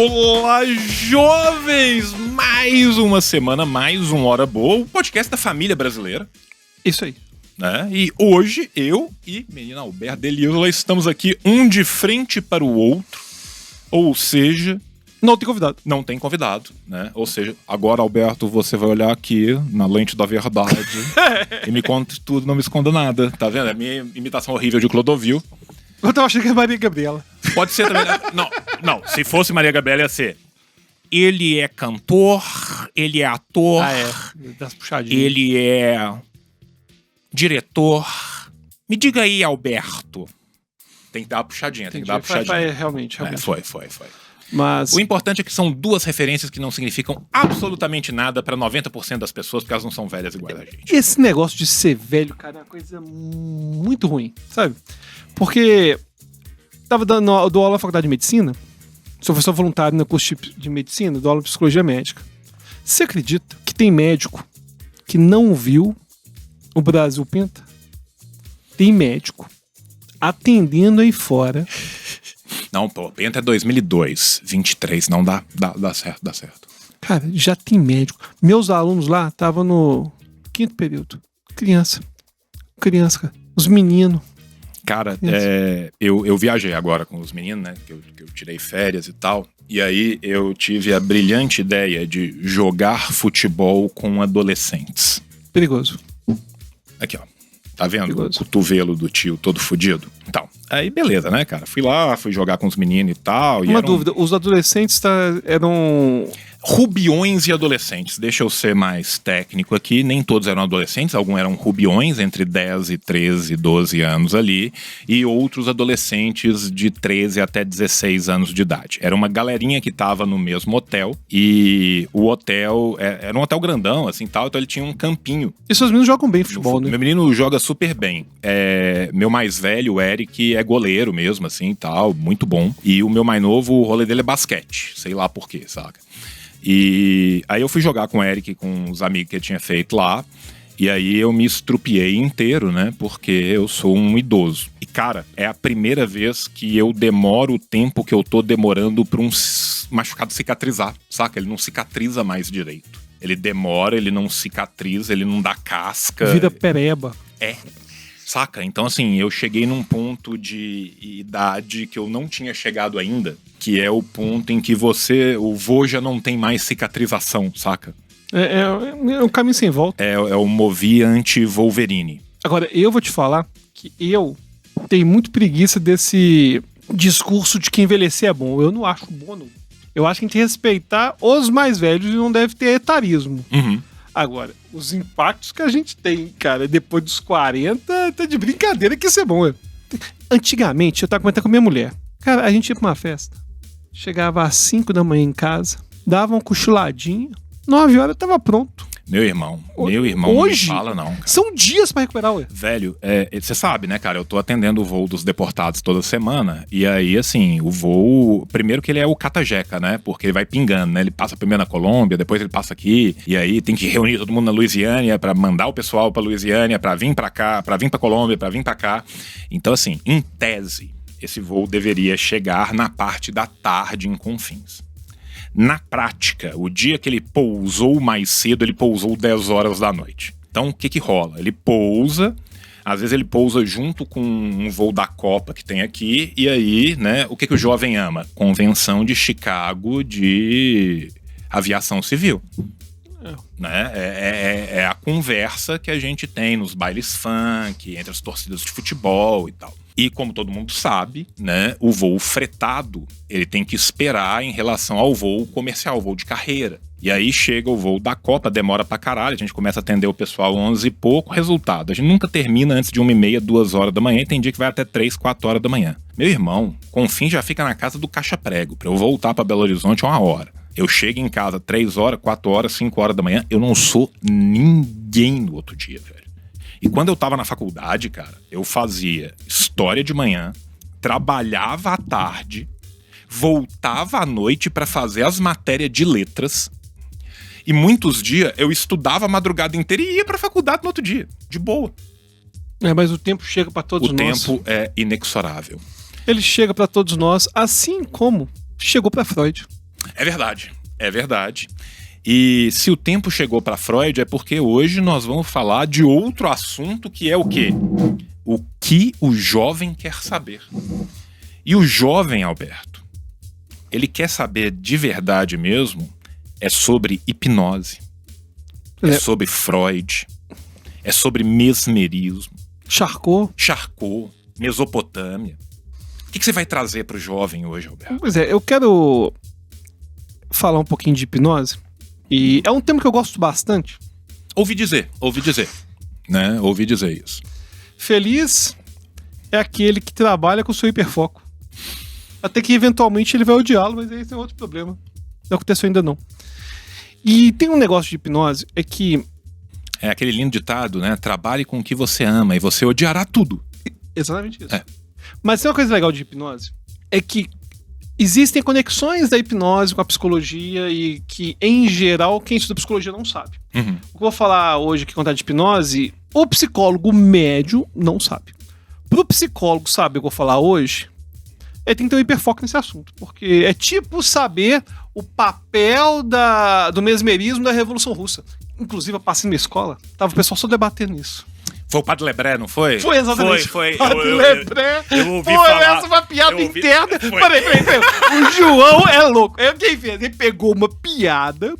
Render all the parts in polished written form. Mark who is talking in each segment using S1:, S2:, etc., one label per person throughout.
S1: Olá, jovens! Mais uma semana, mais uma hora boa, o podcast da família brasileira.
S2: Isso aí.
S1: Né? E hoje, eu e menina Alberto Deliola estamos aqui um de frente para o outro. Ou seja...
S2: Não tem convidado.
S1: Não tem convidado, né? Ou seja, agora, Alberto, você vai olhar aqui na lente da verdade e me conte tudo, não me esconda nada. Tá vendo? É a minha imitação horrível de Clodovil.
S2: Eu tava achando que era Maria Gabriela.
S1: Pode ser também. Não. Se fosse Maria Gabriela, ia ser. Ele é cantor, ele é ator.
S2: Das puxadinhas.
S1: Ele é diretor. Me diga aí, Alberto. Tem que dar uma puxadinha, tem que dar uma puxadinha.
S2: Realmente.
S1: Foi.
S2: Mas...
S1: O importante é que são duas referências que não significam absolutamente nada pra 90% das pessoas, porque elas não são velhas iguais a gente.
S2: Esse negócio de ser velho, cara, é uma coisa muito ruim, sabe? Porque dou aula na faculdade de medicina, sou professor voluntário no curso de medicina, dou aula de psicologia médica. Você acredita que tem médico que não viu o Brasil Pinta? Tem médico atendendo aí fora.
S1: Não, pô, Penta é 2002, 23, não dá certo.
S2: Cara, já tem médico. Meus alunos lá estavam no 5º período. Criança, cara. Os meninos.
S1: Cara, eu viajei agora com os meninos, né? Que eu tirei férias e tal. E aí eu tive a brilhante ideia de jogar futebol com adolescentes.
S2: Perigoso.
S1: Aqui, ó. Tá vendo?
S2: Perigoso.
S1: O cotovelo do tio todo fudido? Então, aí beleza, né, cara? Fui jogar com os meninos e tal.
S2: Uma dúvida, os adolescentes eram...
S1: Rubiões e adolescentes. Deixa eu ser mais técnico aqui. Nem todos eram adolescentes. Alguns eram rubiões entre 10 e 13, 12 anos ali. E outros adolescentes de 13 até 16 anos de idade. Era uma galerinha que tava no mesmo hotel. E o hotel era um hotel grandão, assim, tal. Então ele tinha um campinho.
S2: E seus meninos jogam bem futebol, né?
S1: Meu menino joga super bem. Meu mais velho, o Eric, é goleiro mesmo, assim, tal. Muito bom. E o meu mais novo, o rolê dele é basquete. Sei lá por quê, saca? E aí eu fui jogar com o Eric, com os amigos que ele tinha feito lá. E aí eu me estrupiei inteiro, né? Porque eu sou um idoso. E, cara, é a primeira vez que eu demoro o tempo que eu tô demorando pra um machucado cicatrizar, saca? Ele não cicatriza mais direito. Ele demora, ele não cicatriza, ele não dá casca.
S2: Vira pereba.
S1: Saca? Então, assim, eu cheguei num ponto de idade que eu não tinha chegado ainda, que é o ponto em que o vô já não tem mais cicatrização, saca?
S2: É um caminho sem volta.
S1: É o Movi anti-Wolverine.
S2: Agora, eu vou te falar que eu tenho muito preguiça desse discurso de que envelhecer é bom. Eu não acho bom, não. Eu acho que a gente tem que respeitar os mais velhos e não deve ter etarismo.
S1: Uhum.
S2: Agora, os impactos que a gente tem, cara, depois dos 40, tá de brincadeira que isso é bom. Antigamente, eu tava comentando com a minha mulher. Cara, a gente ia pra uma festa, chegava às 5 da manhã em casa, dava um cochiladinho, 9 horas tava pronto.
S1: Meu irmão,
S2: hoje,
S1: não me fala não, cara.
S2: São dias pra recuperar, ué.
S1: Velho, você sabe, né, cara? Eu tô atendendo o voo dos deportados toda semana. E aí, assim, o voo... Primeiro que ele é o catajeca, né? Porque ele vai pingando, né? Ele passa primeiro na Colômbia, depois ele passa aqui. E aí tem que reunir todo mundo na Louisiana pra mandar o pessoal pra Louisiana, pra vir pra cá, pra vir pra Colômbia, pra vir pra cá. Então, assim, em tese, esse voo deveria chegar na parte da tarde em Confins. Na prática, o dia que ele pousou mais cedo, ele pousou 10 horas da noite. Então, o que rola? Ele pousa, às vezes ele pousa junto com um voo da Copa que tem aqui, e aí, né, o que o jovem ama? Convenção de Chicago de aviação civil. Né? É a conversa que a gente tem nos bailes funk, entre as torcidas de futebol e tal. E como todo mundo sabe, né, o voo fretado, ele tem que esperar em relação ao voo comercial, o voo de carreira. E aí chega o voo da Copa, demora pra caralho, a gente começa a atender o pessoal 11 e pouco, resultado, a gente nunca termina antes de 1h30, 2 horas da manhã, e tem dia que vai até 3, 4 horas da manhã. Meu irmão, Confins já fica na casa do caixa-prego, pra eu voltar pra Belo Horizonte 1 hora. Eu chego em casa 3 horas, 4 horas, 5 horas da manhã, eu não sou ninguém no outro dia, velho. E quando eu tava na faculdade, cara, eu fazia história de manhã, trabalhava à tarde, voltava à noite pra fazer as matérias de letras. E muitos dias eu estudava a madrugada inteira e ia pra faculdade no outro dia, de boa.
S2: Mas o tempo chega pra todos nós.
S1: O tempo é inexorável.
S2: Ele chega pra todos nós, assim como chegou pra Freud.
S1: É verdade, é verdade. E se o tempo chegou para Freud é porque hoje nós vamos falar de outro assunto que é o quê? O que o jovem quer saber. E o jovem, Alberto, ele quer saber de verdade mesmo é sobre hipnose, é sobre Freud, é sobre mesmerismo, Charcot, Mesopotâmia. O que você vai trazer para o jovem hoje, Alberto?
S2: Pois é, eu quero falar um pouquinho de hipnose. E é um tema que eu gosto bastante.
S1: Ouvi dizer, né? Ouvi dizer isso.
S2: Feliz é aquele que trabalha com o seu hiperfoco. Até que eventualmente ele vai odiá-lo, mas aí tem outro problema. Não aconteceu ainda não. E tem um negócio de hipnose, é que...
S1: É aquele lindo ditado, né? Trabalhe com o que você ama e você odiará tudo.
S2: Exatamente isso. Mas tem uma coisa legal de hipnose, é que existem conexões da hipnose com a psicologia e que, em geral, quem estuda psicologia não sabe. O que eu vou falar hoje aqui contar de hipnose, o psicólogo médio não sabe. Pro psicólogo saber o que eu vou falar hoje, ele tem que ter um hiperfoco nesse assunto. Porque é tipo saber o papel do mesmerismo da Revolução Russa. Inclusive, eu passei na escola, tava o pessoal só debatendo isso.
S1: Foi o Padre Lebré, não foi?
S2: Foi exatamente.
S1: Foi.
S2: Padre Lebré.
S1: Eu ouvi falar.
S2: Essa foi uma piada interna. Peraí. O João é louco. Quem fez? Ele pegou uma piada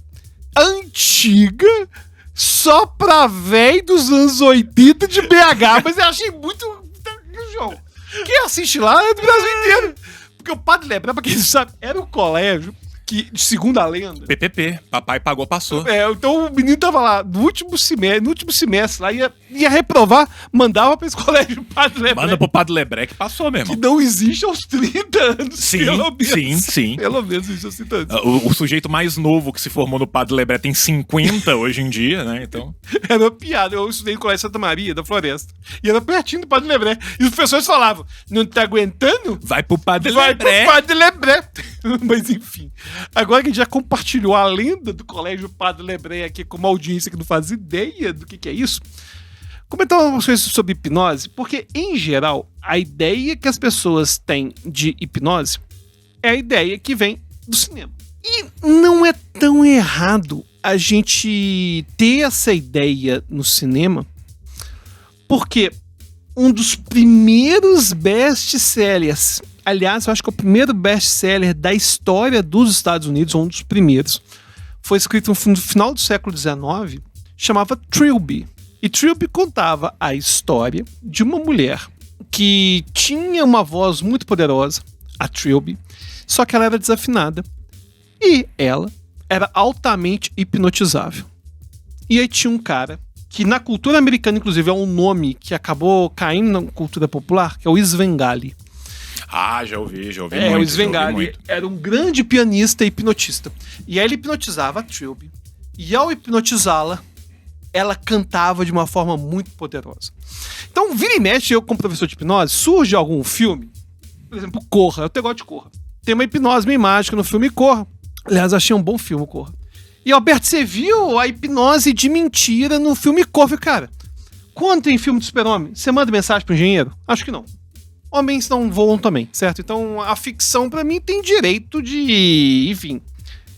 S2: antiga só pra véi dos anos 80 de BH. Mas eu achei muito... João, quem assiste lá é do Brasil inteiro. Porque o Padre Lebré, pra quem não sabe, era um colégio que, segundo a lenda...
S1: PPP, papai pagou, passou.
S2: Então o menino tava lá no último semestre lá, ia reprovar, mandava pra esse colégio Padre Lebré.
S1: Manda pro Padre Lebré que passou mesmo.
S2: Que não existe aos 30 anos.
S1: Sim.
S2: Pelo menos existe aos 30 anos.
S1: O sujeito mais novo que se formou no Padre Lebré tem 50 hoje em dia, né? Então...
S2: Era uma piada. Eu estudei no Colégio Santa Maria, da Floresta. E era pertinho do Padre Lebré. E os professores falavam, não tá aguentando?
S1: Vai pro Padre
S2: Vai
S1: Lebré.
S2: pro Padre Lebré. Mas enfim. Agora que a gente já compartilhou a lenda do Colégio Padre Lebré aqui com uma audiência que não faz ideia do que é isso, comentar umas coisas sobre hipnose, porque, em geral, a ideia que as pessoas têm de hipnose é a ideia que vem do cinema. E não é tão errado a gente ter essa ideia no cinema, porque um dos primeiros best-sellers, aliás, eu acho que é o primeiro best-seller da história dos Estados Unidos, ou um dos primeiros, foi escrito no final do século XIX, chamava Trilby. E Trilby contava a história de uma mulher que tinha uma voz muito poderosa, a Trilby, só que ela era desafinada. E ela era altamente hipnotizável. E aí tinha um cara que na cultura americana, inclusive, é um nome que acabou caindo na cultura popular, que é o Svengali.
S1: Ah, já ouvi muito.
S2: O Svengali era um grande pianista e hipnotista. E aí ele hipnotizava a Trilby. E ao hipnotizá-la, ela cantava de uma forma muito poderosa. Então, vira e mexe, eu como professor de hipnose, surge algum filme, por exemplo, Corra, eu tenho gosto de Corra. Tem uma hipnose meio mágica no filme Corra. Aliás, achei um bom filme, Corra. E, Alberto, você viu a hipnose de mentira no filme Corra? Cara, quando tem filme de super-homem, você manda mensagem pro engenheiro? Acho que não. Homens não voam também, certo? Então, a ficção, pra mim, tem direito de, enfim,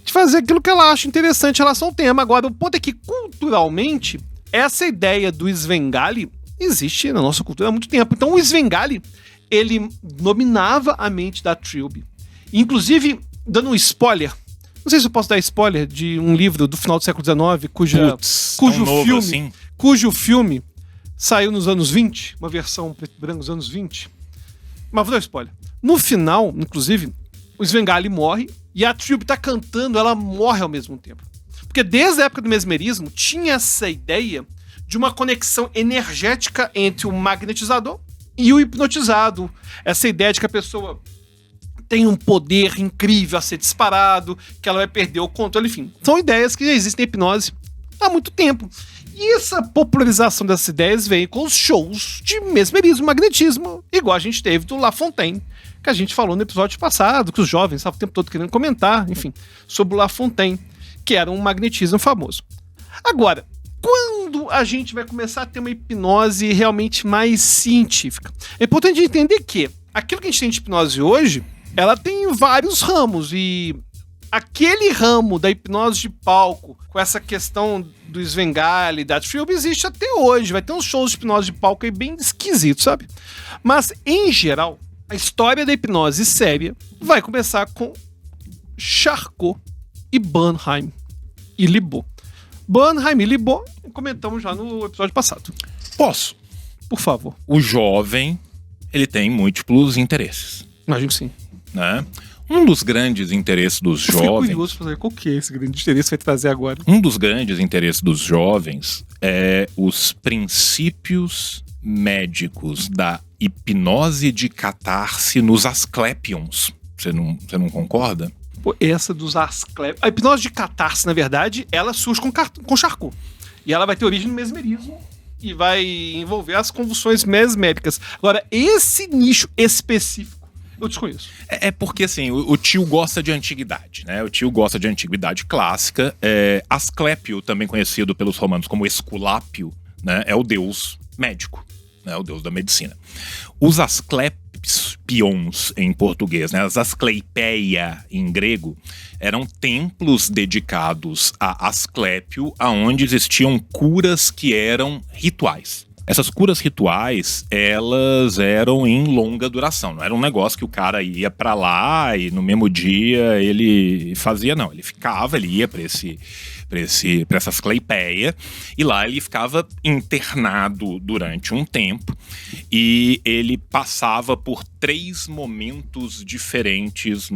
S2: de fazer aquilo que ela acha interessante em relação ao tema. Agora, o ponto é que, culturalmente, essa ideia do Svengali existe na nossa cultura há muito tempo. Então, o Svengali, ele dominava a mente da Trilby. Inclusive, dando um spoiler, não sei se eu posso dar spoiler de um livro do final do século XIX, cujo filme saiu nos anos 20, uma versão preto e branco dos anos 20. Mas vou dar spoiler. No final, inclusive, o Svengali morre e a Trilby tá cantando, ela morre ao mesmo tempo. Porque desde a época do mesmerismo, tinha essa ideia de uma conexão energética entre o magnetizador e o hipnotizado. Essa ideia de que a pessoa tem um poder incrível a ser disparado, que ela vai perder o controle, enfim. São ideias que já existem em hipnose há muito tempo. E essa popularização dessas ideias vem com os shows de mesmerismo, magnetismo, igual a gente teve do La Fontaine, que a gente falou no episódio passado, que os jovens estavam o tempo todo querendo comentar, enfim, sobre o La Fontaine, que era um magnetismo famoso. Agora, quando a gente vai começar a ter uma hipnose realmente mais científica? É importante entender que aquilo que a gente tem de hipnose hoje, ela tem vários ramos e aquele ramo da hipnose de palco, com essa questão do Svengali, da Trilby, existe até hoje. Vai ter uns shows de hipnose de palco aí bem esquisitos, sabe? Mas, em geral, a história da hipnose séria vai começar com Charcot e Bernheim e Libot. Bernheim e Libot comentamos já no episódio passado.
S1: Posso?
S2: Por favor.
S1: O jovem, ele tem múltiplos interesses,
S2: Imagino que sim.
S1: né? Um dos grandes interesses dos
S2: Eu fiquei
S1: jovens...
S2: curioso pra saber qual que é esse grande interesse que vai trazer agora.
S1: Um dos grandes interesses dos jovens é os princípios médicos da hipnose de catarse nos Asclepions. Você não concorda?
S2: Pô, essa dos Asclepions... A hipnose de catarse, na verdade, ela surge com Charcot. E ela vai ter origem no mesmerismo e vai envolver as convulsões mesméricas. Agora, esse nicho específico, eu desconheço.
S1: É porque, assim, o tio gosta de antiguidade, né? O tio gosta de antiguidade clássica. Asclépio, também conhecido pelos romanos como Esculápio, né? É o deus médico, né? O deus da medicina. Os Asclepions, em português, né? As Asclepeia, em grego, eram templos dedicados a Asclépio, aonde existiam curas que eram rituais. Essas curas rituais, elas eram em longa duração. Não era um negócio que o cara ia pra lá e no mesmo dia ele fazia, não. Ele ia pra essa Asclepeia, e lá ele ficava internado durante um tempo, e ele passava por 3 momentos diferentes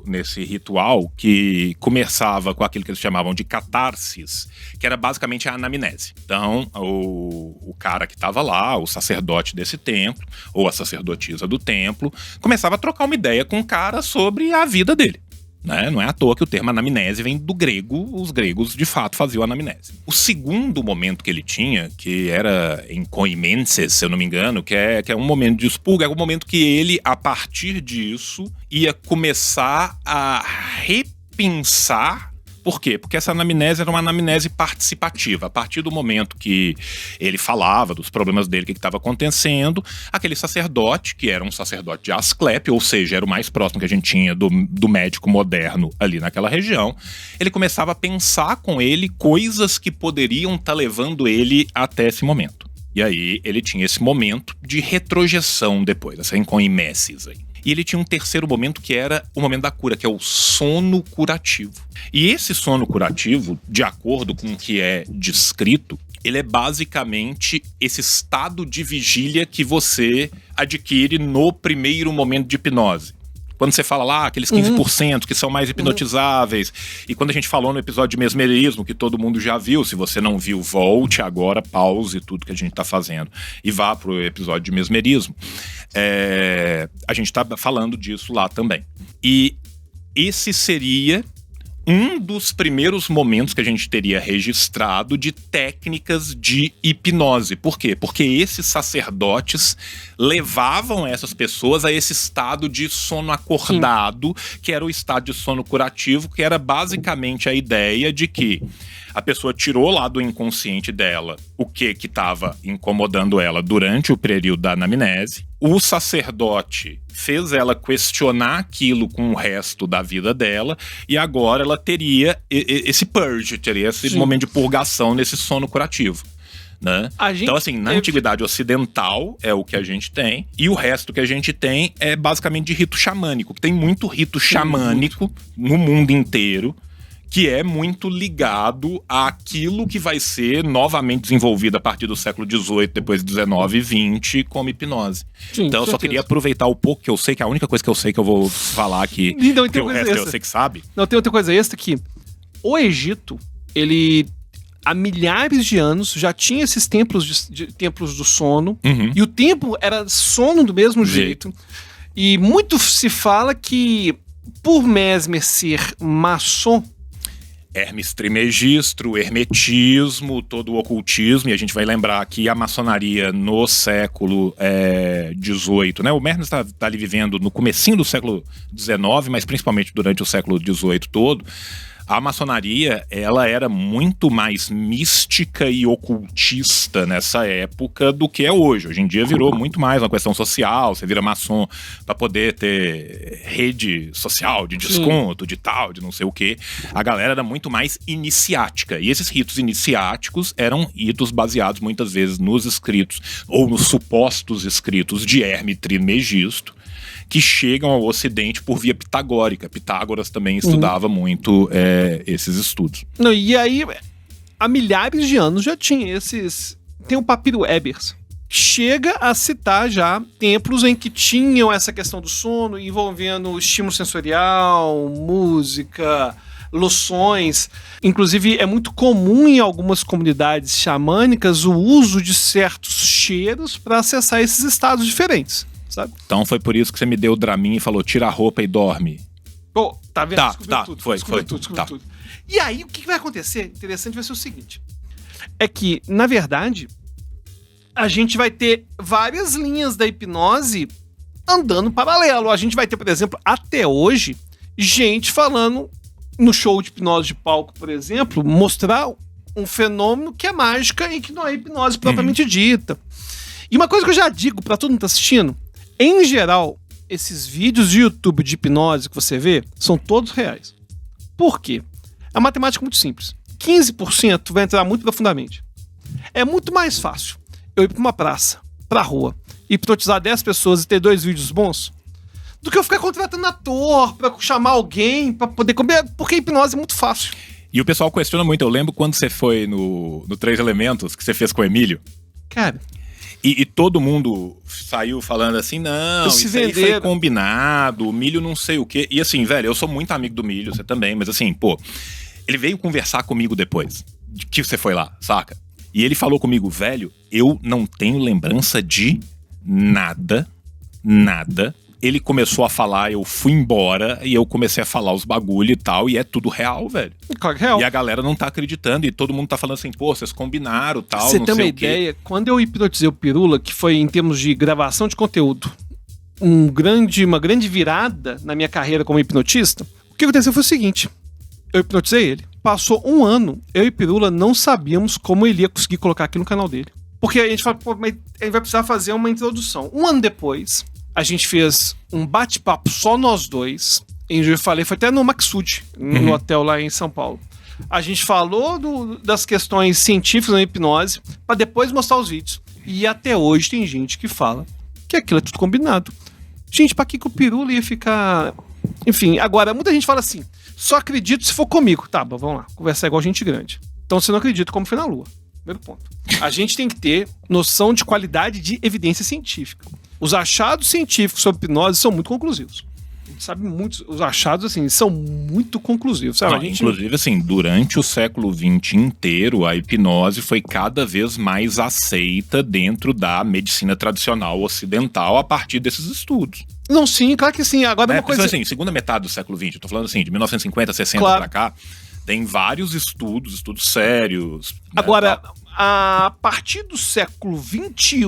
S1: nesse ritual, que começava com aquilo que eles chamavam de catarsis, que era basicamente a anamnese. Então, o cara que estava lá, o sacerdote desse templo, ou a sacerdotisa do templo, começava a trocar uma ideia com o cara sobre a vida dele. Né? Não é à toa que o termo anamnese vem do grego. Os gregos, de fato, faziam anamnese. O segundo momento que ele tinha, que era em koimenses, se eu não me engano, que é um momento de expurgo, é o momento que ele, a partir disso, ia começar a repensar. Por quê? Porque essa anamnese era uma anamnese participativa. A partir do momento que ele falava dos problemas dele, o que estava acontecendo, aquele sacerdote, que era um sacerdote de Asclépio, ou seja, era o mais próximo que a gente tinha do médico moderno ali naquela região, ele começava a pensar com ele coisas que poderiam estar levando ele até esse momento. E aí ele tinha esse momento de retrojeção depois, essa encoimesis aí. E ele tinha um terceiro momento, que era o momento da cura, que é o sono curativo. E esse sono curativo, de acordo com o que é descrito, ele é basicamente esse estado de vigília que você adquire no primeiro momento de hipnose. Quando você fala lá, aqueles 15% que são mais hipnotizáveis. E quando a gente falou no episódio de mesmerismo, que todo mundo já viu, se você não viu, volte agora, pause tudo que a gente tá fazendo e vá pro episódio de mesmerismo. A gente tá falando disso lá também. E esse seria um dos primeiros momentos que a gente teria registrado de técnicas de hipnose. Por quê? Porque esses sacerdotes levavam essas pessoas a esse estado de sono acordado, que era o estado de sono curativo, que era basicamente a ideia de que a pessoa tirou lá do inconsciente dela o que estava incomodando ela durante o período da anamnese. O sacerdote fez ela questionar aquilo com o resto da vida dela, e agora ela teria esse purge, teria esse momento de purgação nesse sono curativo. Né? Então, assim, na antiguidade ocidental é o que a gente tem, e o resto que a gente tem é basicamente de rito xamânico, que tem muito rito xamânico no mundo inteiro, que é muito ligado àquilo que vai ser novamente desenvolvido a partir do século XVIII, depois de XIX e XX, como hipnose. Sim, então eu só queria aproveitar o pouco que eu sei, que a única coisa que eu sei que eu vou falar aqui,
S2: então,
S1: que o resto eu sei que sabe.
S2: Não, tem outra coisa extra que o Egito, ele há milhares de anos já tinha esses templos templos do sono, e o templo era sono do mesmo jeito. E muito se fala que, por Mesmer ser maçom,
S1: Hermes Trismegisto, o hermetismo, todo o ocultismo, e a gente vai lembrar que a maçonaria no século XVIII, né? O Hermes está ali vivendo no comecinho do século XIX, mas principalmente durante o século XVIII todo. A maçonaria, ela era muito mais mística e ocultista nessa época do que é hoje. Hoje em dia virou muito mais uma questão social, você vira maçom pra poder ter rede social de desconto, de tal, de não sei o quê. A galera era muito mais iniciática. E esses ritos iniciáticos eram ritos baseados muitas vezes nos escritos, ou nos supostos escritos de Hermes Trismegisto, que chegam ao Ocidente por via pitagórica. Pitágoras também estudava muito esses estudos.
S2: Não, e aí, há milhares de anos já tinha esses... Tem o papiro Ebers. Chega a citar já templos em que tinham essa questão do sono, envolvendo estímulo sensorial, música, loções. Inclusive, é muito comum em algumas comunidades xamânicas o uso de certos cheiros para acessar esses estados diferentes. Sabe?
S1: Então foi por isso que você me deu o Dramin e falou, tira a roupa e dorme.
S2: Pô, tá vendo?
S1: Tá, foi.
S2: Tudo. E aí, o que vai acontecer? Interessante vai ser o seguinte. É que, na verdade, a gente vai ter várias linhas da hipnose andando paralelo. A gente vai ter, por exemplo, até hoje, gente falando no show de hipnose de palco, por exemplo, mostrar um fenômeno que é mágica e que não é hipnose propriamente dita. E uma coisa que eu já digo pra todo mundo que tá assistindo, em geral, esses vídeos de YouTube de hipnose que você vê são todos reais. Por quê? É uma matemática muito simples. 15% vai entrar muito profundamente. É muito mais fácil eu ir pra uma praça, pra rua, hipnotizar 10 pessoas e ter 2 vídeos bons, do que eu ficar contratando ator pra chamar alguém, pra poder comer, porque a hipnose é muito fácil.
S1: E o pessoal questiona muito. Eu lembro quando você foi no Três Elementos, que você fez com o Emílio.
S2: Cara...
S1: E todo mundo saiu falando assim, não, isso aí foi combinado, o Milho não sei o quê. E assim, velho, eu sou muito amigo do Milho, você também, mas assim, pô, ele veio conversar comigo depois que você foi lá, saca? E ele falou comigo, velho, eu não tenho lembrança de nada. Ele começou a falar, eu fui embora e eu comecei a falar os bagulho e tal, e é tudo real, velho.
S2: Claro que é real.
S1: E a galera não tá acreditando, e todo mundo tá falando assim, pô, vocês combinaram, tal,
S2: você
S1: não
S2: tem
S1: sei
S2: uma
S1: o quê.
S2: ideia, quando eu hipnotizei o Pirula, que foi em termos de gravação de conteúdo, uma grande virada na minha carreira como hipnotista, o que aconteceu foi o seguinte, eu hipnotizei ele, passou um ano, eu e Pirula não sabíamos como ele ia conseguir colocar aqui no canal dele. Porque a gente falou, pô, mas ele vai precisar fazer uma introdução. Um ano depois... A gente fez um bate-papo só nós dois. Eu falei, foi até no Maxud, no hotel lá em São Paulo. A gente falou das questões científicas na hipnose, pra depois mostrar os vídeos. E até hoje tem gente que fala que aquilo é tudo combinado. Gente, pra que o Pirula ia ficar... Enfim, agora, muita gente fala assim, só acredito se for comigo. Tá, vamos lá, conversar igual gente grande. Então você não acredita como foi na Lua. Primeiro ponto. A gente tem que ter noção de qualidade de evidência científica. Os achados científicos sobre hipnose são muito conclusivos. A gente sabe muito, os achados, assim, são muito conclusivos. Sabe?
S1: Não, inclusive, assim, durante o século XX inteiro, a hipnose foi cada vez mais aceita dentro da medicina tradicional ocidental a partir desses estudos.
S2: Não, sim, claro que sim. Agora uma coisa...
S1: assim, segunda metade do século XX, eu tô falando assim, de 1950, 60
S2: claro.
S1: Pra cá, tem vários estudos sérios. Né,
S2: agora, a partir do século XXI,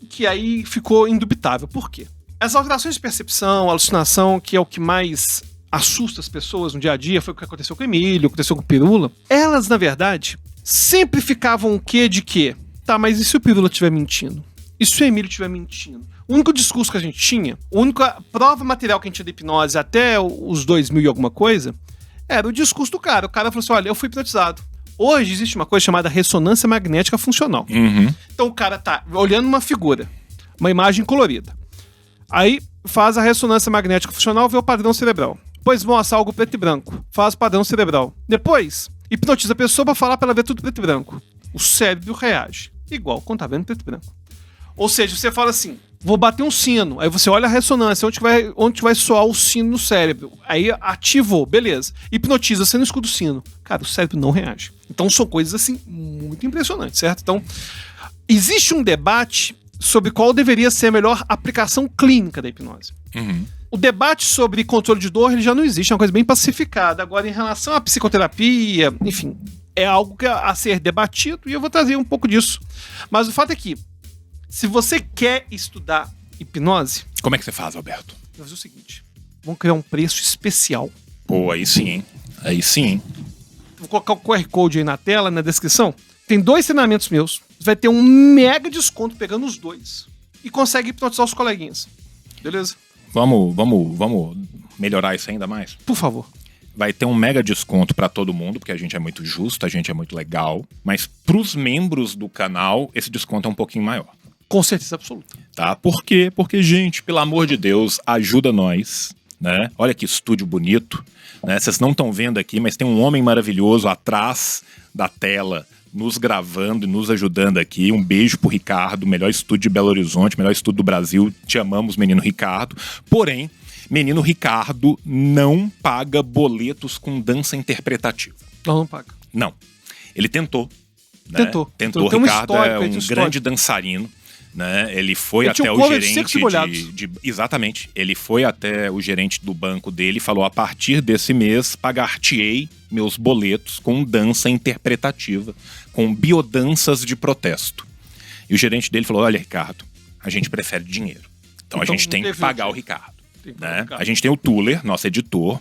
S2: que aí ficou indubitável. Por quê? As alterações de percepção, alucinação, que é o que mais assusta as pessoas no dia a dia, foi o que aconteceu com o Emílio, aconteceu com o Pirula. Elas, na verdade, sempre ficavam o quê de quê? Tá, mas e se o Pirula estiver mentindo? E se o Emílio estiver mentindo? O único discurso que a gente tinha, a única prova material que a gente tinha da hipnose até os 2000 e alguma coisa, era o discurso do cara. O cara falou assim, olha, eu fui hipnotizado. Hoje existe uma coisa chamada ressonância magnética funcional. Então o cara tá olhando uma figura, uma imagem colorida. Aí faz a ressonância magnética funcional, vê o padrão cerebral. Depois mostra algo preto e branco, faz o padrão cerebral. Depois hipnotiza a pessoa pra falar pra ela ver tudo preto e branco. O cérebro reage, igual quando tá vendo preto e branco. Ou seja, você fala assim, vou bater um sino. Aí você olha a ressonância, onde vai soar o sino no cérebro. Aí ativou, beleza. Hipnotiza, você não escuta o sino. Cara, o cérebro não reage. Então são coisas assim muito impressionantes, certo? Então, existe um debate sobre qual deveria ser a melhor aplicação clínica da hipnose. O debate sobre controle de dor ele já não existe, é uma coisa bem pacificada. Agora, em relação à psicoterapia, enfim, é algo a ser debatido e eu vou trazer um pouco disso. Mas o fato é que, se você quer estudar hipnose...
S1: Como é que você faz, Alberto?
S2: Vou fazer o seguinte, vamos criar um preço especial.
S1: Pô, aí sim, hein? Aí sim, hein?
S2: vou colocar o QR Code aí na tela, na descrição. Tem 2 treinamentos meus. Você vai ter um mega desconto pegando os 2. E consegue hipnotizar os coleguinhas. Beleza?
S1: Vamos melhorar isso ainda mais?
S2: Por favor.
S1: Vai ter um mega desconto pra todo mundo, porque a gente é muito justo, a gente é muito legal. Mas pros membros do canal, esse desconto é um pouquinho maior.
S2: Com certeza absoluta.
S1: Tá? Por quê? Porque, gente, pelo amor de Deus, ajuda nós, né? Olha que estúdio bonito, né? Vocês não estão vendo aqui, mas tem um homem maravilhoso atrás da tela, nos gravando e nos ajudando aqui. Um beijo pro Ricardo, melhor estúdio de Belo Horizonte, melhor estúdio do Brasil. Te amamos, menino Ricardo. Porém, menino Ricardo não paga boletos com dança interpretativa.
S2: Não paga.
S1: Não. Ele tentou. Né?
S2: Tentou.
S1: Ricardo é um grande dançarino. Né? Ele foi até o gerente Exatamente. Ele foi até o gerente do banco dele e falou: a partir desse mês, pagar-te-ei meus boletos com dança interpretativa, com biodanças de protesto. E o gerente dele falou: olha, Ricardo, a gente prefere dinheiro. Então a gente tem que pagar o Ricardo. Né? A gente tem o Tuller, nosso editor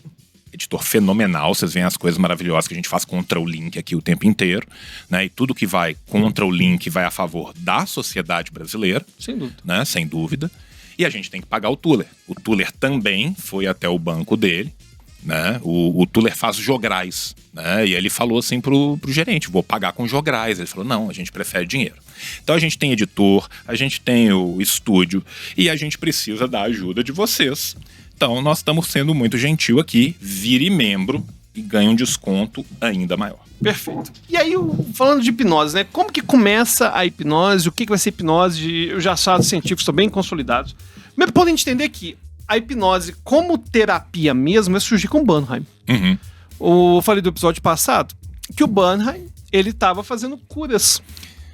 S1: fenomenal. Vocês veem as coisas maravilhosas que a gente faz contra o link aqui o tempo inteiro, né? E tudo que vai contra o link vai a favor da sociedade brasileira.
S2: Sem dúvida.
S1: Né? Sem dúvida. E a gente tem que pagar o Tuller. O Tuller também foi até o banco dele, né? O Tuller faz jograis, né? E ele falou assim pro gerente: vou pagar com jograis. Ele falou: não, a gente prefere dinheiro. Então a gente tem editor, a gente tem o estúdio e a gente precisa da ajuda de vocês. Então nós estamos sendo muito gentil aqui. Vire membro e ganhe um desconto ainda maior.
S2: Perfeito. E aí, falando de hipnose, né? Como que começa a hipnose? O que vai ser hipnose? Eu já sei, os científicos estão bem consolidados. Mas podem entender que a hipnose, como terapia mesmo, vai surgir com o Bernheim.
S1: Uhum.
S2: Eu falei do episódio passado que o Bernheim, ele estava fazendo curas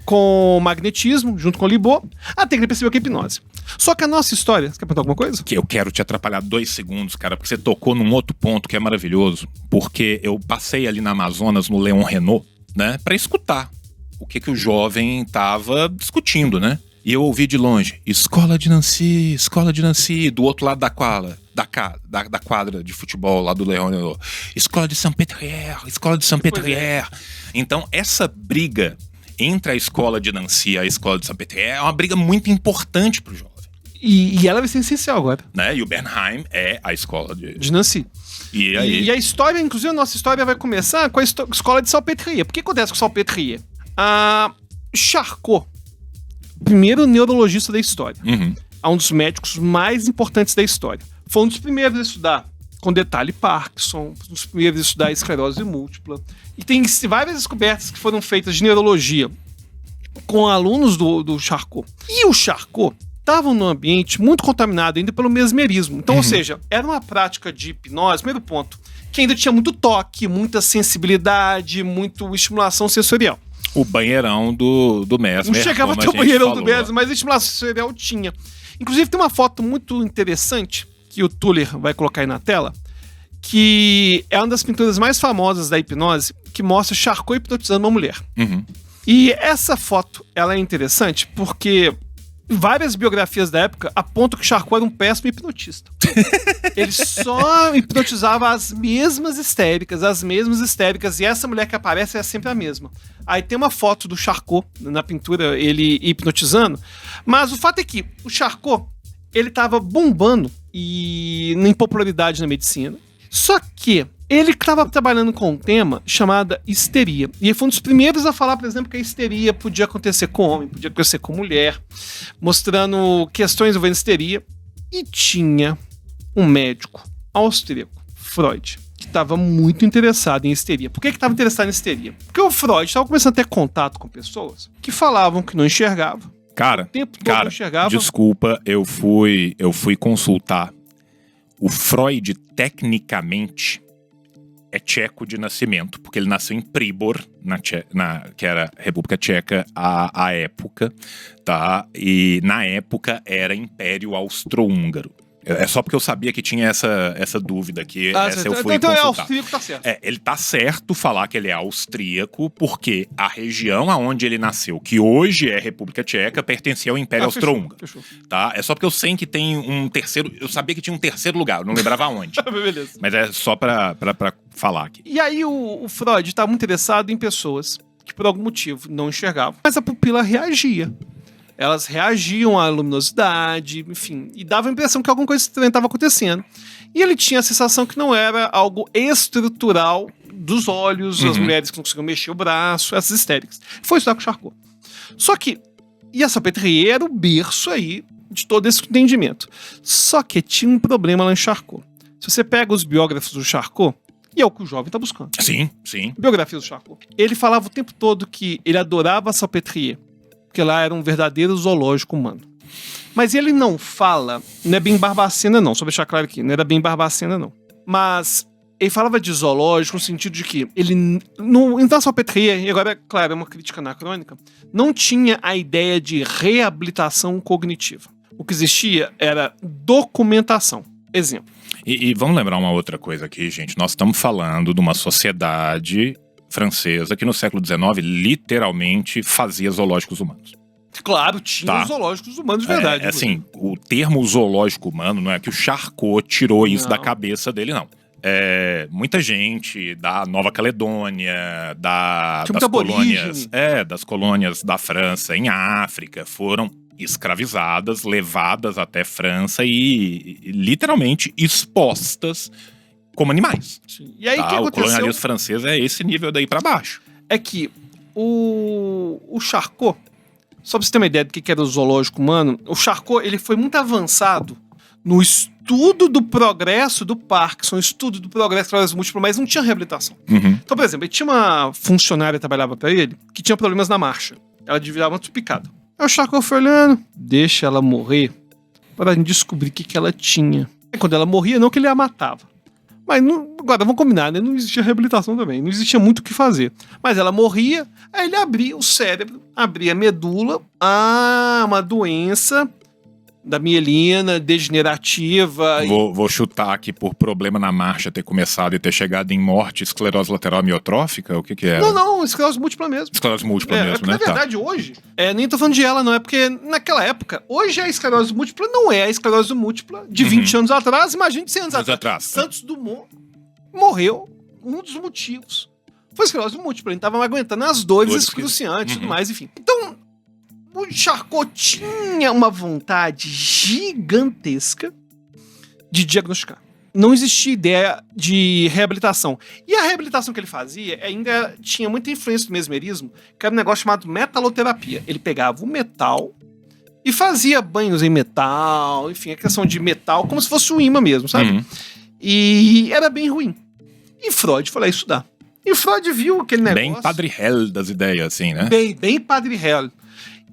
S2: com magnetismo, junto com o Libot, até que ele percebeu que é hipnose. Só que a nossa história... Você quer perguntar alguma coisa?
S1: Que eu quero te atrapalhar 2 segundos, cara, porque você tocou num outro ponto que é maravilhoso. Porque eu passei ali na Amazonas, no Leon Renault, né, pra escutar o que o jovem tava discutindo, né? E eu ouvi de longe: Escola de Nancy, do outro lado da quadra de futebol lá do Leon Renault. Escola de Saint-Pétrière. Então, essa briga entre a escola de Nancy e a escola de Saint-Pétrière é uma briga muito importante pro jovem.
S2: E ela vai ser essencial agora.
S1: Né? E o Bernheim é a escola de
S2: Nancy.
S1: E aí?
S2: E a história, inclusive a nossa história vai começar com a escola de Salpêtrière. Por que acontece com Salpêtrière? Charcot, primeiro neurologista da história, é um dos médicos mais importantes da história. Foi um dos primeiros a estudar com detalhe Parkinson, um dos primeiros a estudar esclerose múltipla. E tem várias descobertas que foram feitas de neurologia com alunos do Charcot. E o Charcot estavam num ambiente muito contaminado ainda pelo mesmerismo. Então, ou seja, era uma prática de hipnose, primeiro ponto, que ainda tinha muito toque, muita sensibilidade, muita estimulação sensorial.
S1: O banheirão do Mesmer.
S2: Não chegava até o banheirão do Mesmer, mas a estimulação sensorial tinha. Inclusive, tem uma foto muito interessante que o Tuller vai colocar aí na tela, que é uma das pinturas mais famosas da hipnose, que mostra Charcot hipnotizando uma mulher. E essa foto, ela é interessante porque várias biografias da época apontam que Charcot era um péssimo hipnotista. Ele só hipnotizava as mesmas histéricas, e essa mulher que aparece é sempre a mesma. Aí tem uma foto do Charcot na pintura, ele hipnotizando, mas o fato é que o Charcot, ele tava bombando e em popularidade na medicina, só que ele estava trabalhando com um tema chamado histeria. E ele foi um dos primeiros a falar, por exemplo, que a histeria podia acontecer com homem, podia acontecer com mulher, mostrando questões envolvendo histeria. E tinha um médico austríaco, Freud, que estava muito interessado em histeria. Por que estava interessado em histeria? Porque o Freud estava começando a ter contato com pessoas que falavam que não enxergavam.
S1: Cara,
S2: não enxergava.
S1: Desculpa, eu fui consultar. O Freud, tecnicamente, é tcheco de nascimento, porque ele nasceu em Pribor, que era a República Tcheca à época, tá? E na época era Império Austro-Húngaro, É só porque eu sabia que tinha essa dúvida aqui. Essa eu fui
S2: então
S1: consultar.
S2: é austríaco, tá certo.
S1: Ele tá certo falar que ele é austríaco, porque a região aonde ele nasceu, que hoje é República Tcheca, pertencia ao Império Austro-Húngaro. Tá? É só porque eu sei que tem um terceiro. Eu sabia que tinha um terceiro lugar, eu não lembrava onde.
S2: Beleza.
S1: Mas é só pra falar aqui.
S2: E aí o Freud estava muito interessado em pessoas que por algum motivo não enxergavam, mas a pupila reagia. Elas reagiam à luminosidade, enfim, e dava a impressão que alguma coisa estranha estava acontecendo. E ele tinha a sensação que não era algo estrutural dos olhos, as mulheres que não conseguiam mexer o braço, essas histéricas. Foi estudar com Charcot. Só que, e a Salpêtrière era o berço aí de todo esse entendimento. Só que tinha um problema lá em Charcot. Se você pega os biógrafos do Charcot, e é o que o jovem está buscando.
S1: Sim.
S2: Biografia do Charcot. Ele falava o tempo todo que ele adorava a Salpêtrière, porque lá era um verdadeiro zoológico humano. Mas ele não fala, não é bem Barbacena não, só deixar claro aqui, não era bem Barbacena não. Mas ele falava de zoológico no sentido de que ele, então a Salpêtrière, e agora, claro, é uma crítica anacrônica, não tinha a ideia de reabilitação cognitiva. O que existia era documentação. Exemplo.
S1: E vamos lembrar uma outra coisa aqui, gente. Nós estamos falando de uma sociedade francesa que no século XIX literalmente fazia zoológicos humanos.
S2: Claro, tinha zoológicos humanos de verdade.
S1: Assim, o termo zoológico humano não é que o Charcot tirou isso da cabeça dele, não. Muita gente da Nova Caledônia, das colônias da França em África foram escravizadas, levadas até França e literalmente expostas como animais.
S2: Sim. E aí que
S1: o
S2: aconteceu?
S1: colonialismo francês é esse nível daí pra baixo.
S2: É que o Charcot, só pra você ter uma ideia do que era o zoológico humano, o Charcot ele foi muito avançado no estudo do progresso do Parkinson, estudo do progresso da esclerose múltipla, mas não tinha reabilitação. Então, por exemplo, ele tinha uma funcionária que trabalhava pra ele que tinha problemas na marcha. Ela devia uma picada. Aí o Charcot foi olhando, deixa ela morrer para descobrir o que ela tinha. E quando ela morria, não que ele a matava. Mas agora, vamos combinar, né? Não existia reabilitação também, não existia muito o que fazer. Mas ela morria, aí ele abria o cérebro, abria a medula, uma doença da mielina degenerativa.
S1: Vou chutar aqui por problema na marcha ter começado e ter chegado em morte, esclerose lateral amiotrófica, o que era?
S2: Não, esclerose múltipla mesmo.
S1: Esclerose múltipla mesmo, né?
S2: Na verdade, hoje, nem tô falando de ela, não, é porque naquela época, hoje a esclerose múltipla não é a esclerose múltipla de 20 anos atrás, imagina de 100 anos atrás. Santos Dumont morreu, um dos motivos foi a esclerose múltipla, ele tava aguentando as dores excruciantes e tudo mais, enfim. Então, o Charcot tinha uma vontade gigantesca de diagnosticar. Não existia ideia de reabilitação. E a reabilitação que ele fazia ainda tinha muita influência do mesmerismo, que era um negócio chamado metaloterapia. Ele pegava o metal e fazia banhos em metal, enfim, a questão de metal, como se fosse um imã mesmo, sabe? E era bem ruim. E Freud foi lá estudar. E Freud viu aquele negócio...
S1: Bem Padre Hell das ideias, assim, né?
S2: Bem Padre Hell.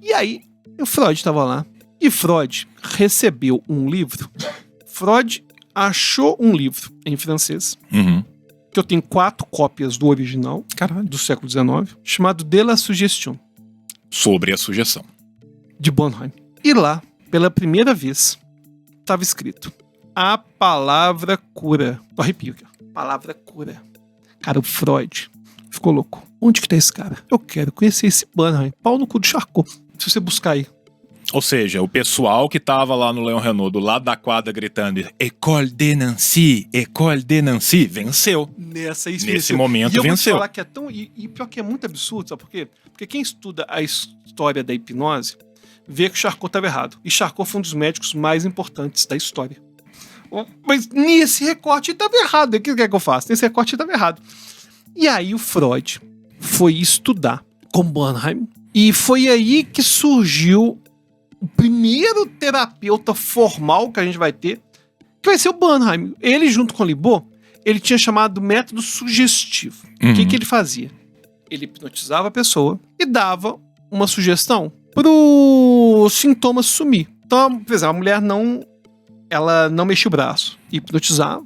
S2: E aí, o Freud estava lá. E Freud recebeu um livro. Freud achou um livro em francês. Que eu tenho 4 cópias do original.
S1: Caralho.
S2: Do século XIX. Chamado De la Suggestion.
S1: Sobre a sugestão.
S2: De Bornheim. E lá, pela primeira vez, estava escrito: a palavra cura. Tô arrepio aqui. Palavra cura. Cara, o Freud ficou louco. Onde que tá esse cara? Eu quero conhecer esse Bornheim. Pau no cu do Charcot. Se você buscar aí.
S1: Ou seja, o pessoal que tava lá no Leon Renault, do lado da quadra, gritando École de Nancy, venceu. Nesse momento,
S2: e eu
S1: venceu.
S2: Vou te falar que é tão... E pior que é muito absurdo, sabe por quê? Porque quem estuda a história da hipnose vê que o Charcot estava errado. E Charcot foi um dos médicos mais importantes da história. Mas nesse recorte estava errado. O que é que eu faço? Nesse recorte estava errado. E aí o Freud foi estudar com Bornheim. E foi aí que surgiu o primeiro terapeuta formal que a gente vai ter, que vai ser o Bornheim. Ele, junto com o Libot, ele tinha chamado método sugestivo. O que ele fazia? Ele hipnotizava a pessoa e dava uma sugestão pro sintoma sumir. Então, por exemplo, a mulher ela não mexia o braço, hipnotizava,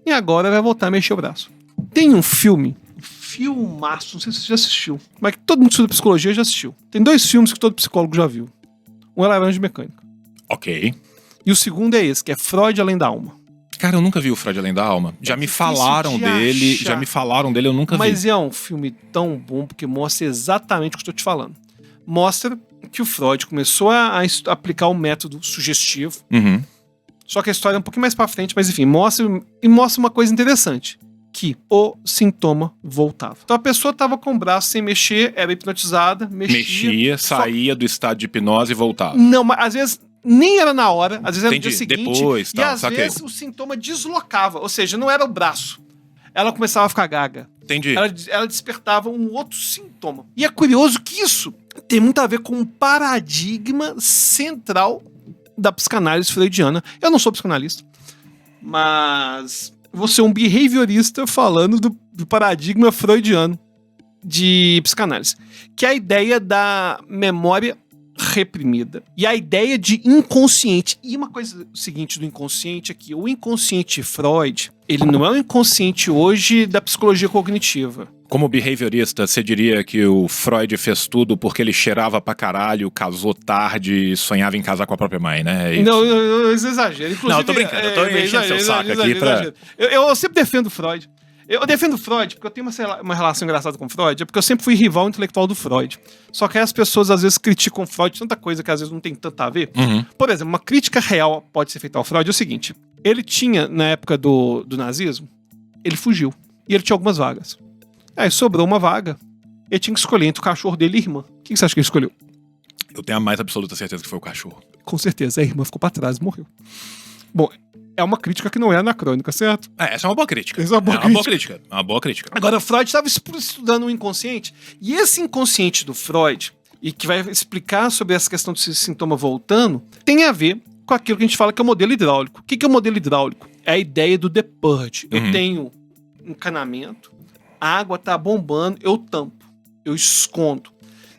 S2: e agora vai voltar a mexer o braço. Tem um filmaço, não sei se você já assistiu, mas que todo mundo que estuda psicologia já assistiu. Tem 2 filmes que todo psicólogo já viu. Um é Laranja Mecânica.
S1: Ok.
S2: E o segundo é esse, que é Freud Além da Alma.
S1: Cara, eu nunca vi o Freud Além da Alma. Já me falaram dele, eu nunca vi.
S2: Mas é um filme tão bom porque mostra exatamente o que eu estou te falando. Mostra que o Freud começou a aplicar o método sugestivo.
S1: Uhum.
S2: Só que a história é um pouquinho mais pra frente, mas enfim, mostra uma coisa interessante. Que o sintoma voltava. Então a pessoa tava com o braço sem mexer, era hipnotizada, mexia,
S1: saía do estado de hipnose e voltava.
S2: Não, mas às vezes nem era na hora, às vezes era no dia seguinte.
S1: Depois,
S2: e às vezes o sintoma deslocava, ou seja, não era o braço. Ela começava a ficar gaga.
S1: Entendi.
S2: Ela despertava um outro sintoma. E é curioso que isso tem muito a ver com um paradigma central da psicanálise freudiana. Eu não sou psicanalista, mas você é um behaviorista falando do paradigma freudiano de psicanálise, que é a ideia da memória reprimida e a ideia de inconsciente. E uma coisa seguinte do inconsciente é que o inconsciente Freud, ele não é o inconsciente hoje da psicologia cognitiva.
S1: Como behaviorista, você diria que o Freud fez tudo porque ele cheirava pra caralho, casou tarde e sonhava em casar com a própria mãe, né? É isso.
S2: Não, isso é exagero. Inclusive,
S1: não, eu tô brincando, eu tô enchendo seu saco aqui pra...
S2: Eu sempre defendo Freud. Eu defendo Freud porque eu tenho uma relação engraçada com Freud, é porque eu sempre fui rival intelectual do Freud. Só que aí as pessoas às vezes criticam Freud tanta coisa que às vezes não tem tanto a ver.
S1: Uhum. Por
S2: exemplo, uma crítica real pode ser feita ao Freud é o seguinte: ele tinha, na época do nazismo, ele fugiu. E ele tinha algumas vagas. Aí sobrou uma vaga. Ele tinha que escolher entre o cachorro dele e a irmã. O que você acha que ele escolheu?
S1: Eu tenho a mais absoluta certeza que foi o cachorro.
S2: Com certeza, a irmã ficou pra trás e morreu. Bom, é uma crítica que não é anacrônica, certo?
S1: Essa é uma boa crítica.
S2: Essa é uma boa crítica.
S1: Uma boa crítica.
S2: Agora, Freud estava estudando o inconsciente, e esse inconsciente do Freud, e que vai explicar sobre essa questão desse sintoma voltando, tem a ver com aquilo que a gente fala que é o modelo hidráulico. O que é o modelo hidráulico? É a ideia do The Purge. Eu tenho um encanamento, a água tá bombando, eu tampo, eu escondo.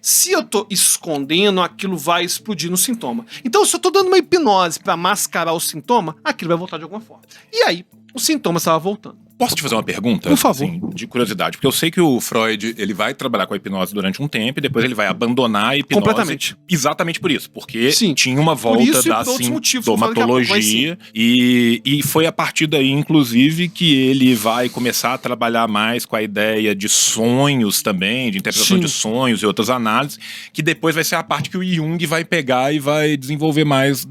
S2: Se eu tô escondendo, aquilo vai explodir no sintoma. Então, se eu tô dando uma hipnose pra mascarar o sintoma, aquilo vai voltar de alguma forma. E aí, o sintoma estava voltando.
S1: Posso te fazer uma pergunta?
S2: Por favor.
S1: Assim, de curiosidade. Porque eu sei que o Freud, ele vai trabalhar com a hipnose durante um tempo e depois ele vai abandonar a hipnose.
S2: Completamente.
S1: Exatamente por isso. Porque
S2: Sim.
S1: tinha uma volta da sintomatologia. E foi a partir daí, inclusive, que ele vai começar a trabalhar mais com a ideia de sonhos também, de interpretação de sonhos e outras análises, que depois vai ser a parte que o Jung vai pegar e vai desenvolver mais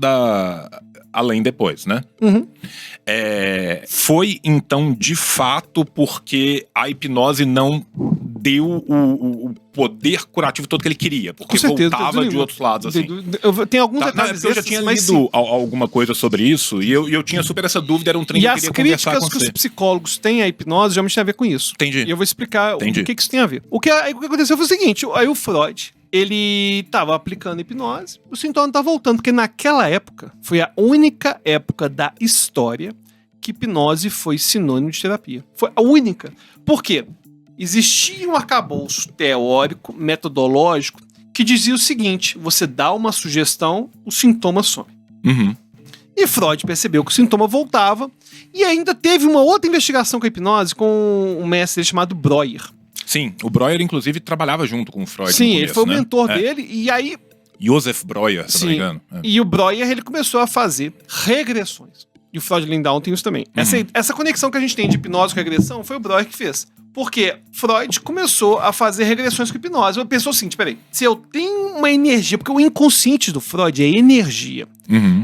S1: além depois, né?
S2: Uhum.
S1: Foi, então, de fato, porque a hipnose não deu o poder curativo todo que ele queria, porque voltava de outros lados, assim.
S2: Tem alguns detalhes
S1: eu já tinha lido alguma coisa sobre isso, e eu tinha super essa dúvida, era um trem que eu queria conversar com você.
S2: E as críticas que os psicólogos têm à hipnose já me tem a ver com isso.
S1: Entendi.
S2: E eu vou explicar o que isso tem a ver. O que aconteceu foi o seguinte, aí o Freud, ele tava aplicando hipnose, o sintoma tá voltando, porque naquela época foi a única época da história que hipnose foi sinônimo de terapia. Foi a única. Por quê? Existia um arcabouço teórico, metodológico, que dizia o seguinte: você dá uma sugestão, o sintoma some.
S1: Uhum.
S2: E Freud percebeu que o sintoma voltava, e ainda teve uma outra investigação com a hipnose com um mestre chamado Breuer.
S1: Sim, o Breuer, inclusive, trabalhava junto com o Freud.
S2: Sim,
S1: no começo,
S2: ele foi o mentor dele, e aí...
S1: Joseph Breuer, se não me engano.
S2: E o Breuer, ele começou a fazer regressões. E o Freud Lindown tem isso também. Essa conexão que a gente tem de hipnose com regressão foi o Breuer que fez. Porque Freud começou a fazer regressões com hipnose. Ele pensou assim, peraí, se eu tenho uma energia, porque o inconsciente do Freud é energia,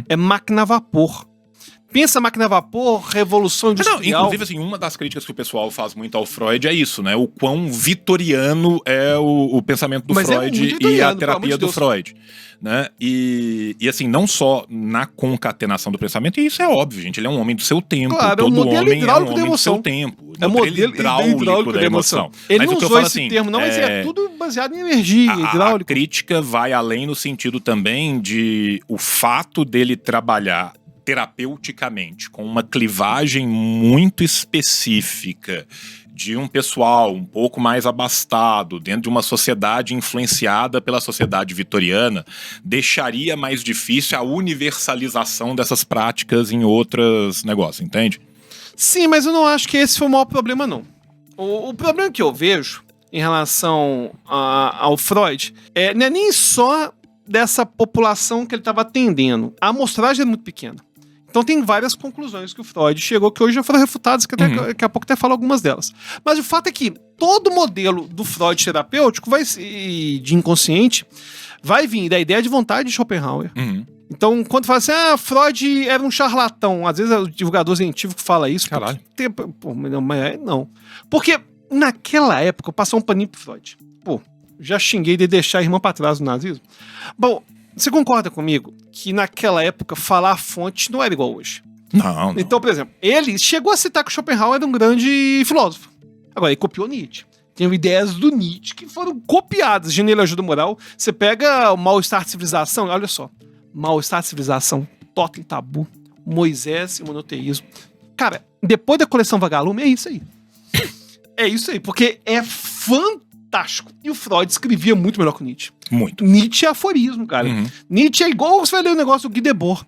S2: é máquina a vapor. Pensa máquina a vapor, revolução industrial.
S1: Não, inclusive, assim, uma das críticas que o pessoal faz muito ao Freud é isso, né? O quão vitoriano é o pensamento do Freud e a terapia do Freud. Né? E assim, não só na concatenação do pensamento, e isso é óbvio, gente. Ele é um homem do seu tempo.
S2: Claro,
S1: todo homem é um homem
S2: do
S1: seu tempo.
S2: É modelo hidráulico da emoção. Ele não usou esse termo, não, mas é tudo baseado em energia hidráulica.
S1: A crítica vai além no sentido também de o fato dele trabalhar terapeuticamente, com uma clivagem muito específica de um pessoal um pouco mais abastado, dentro de uma sociedade influenciada pela sociedade vitoriana, deixaria mais difícil a universalização dessas práticas em outros negócios, entende?
S2: Sim, mas eu não acho que esse foi o maior problema, não. O problema que eu vejo em relação ao Freud não é nem só dessa população que ele estava atendendo. A amostragem é muito pequena. Então tem várias conclusões que o Freud chegou, que hoje já foram refutadas, que daqui a pouco até falo algumas delas. Mas o fato é que todo modelo do Freud terapêutico de inconsciente vai vir da ideia de vontade de Schopenhauer. Então, quando fala assim, Freud era um charlatão, às vezes é o divulgador científico que fala isso.
S1: Caralho.
S2: Não. Porque naquela época, eu passei um paninho pro Freud. Já xinguei de deixar a irmã pra trás do nazismo. Bom, você concorda comigo que naquela época falar a fonte não era igual hoje?
S1: Não.
S2: Então, por exemplo, ele chegou a citar que o Schopenhauer era um grande filósofo. Agora, ele copiou Nietzsche. Tem ideias do Nietzsche que foram copiadas. Genealogia moral. Você pega o Mal-Estar de Civilização, olha só. Mal-Estar de Civilização, Totem Tabu, Moisés e o Monoteísmo. Cara, depois da coleção Vagalume, é isso aí. É isso aí, porque é fantástico. E o Freud escrevia muito melhor que o Nietzsche.
S1: Muito.
S2: Nietzsche é aforismo, cara. Nietzsche é igual você vai ler o negócio do Guy Debord.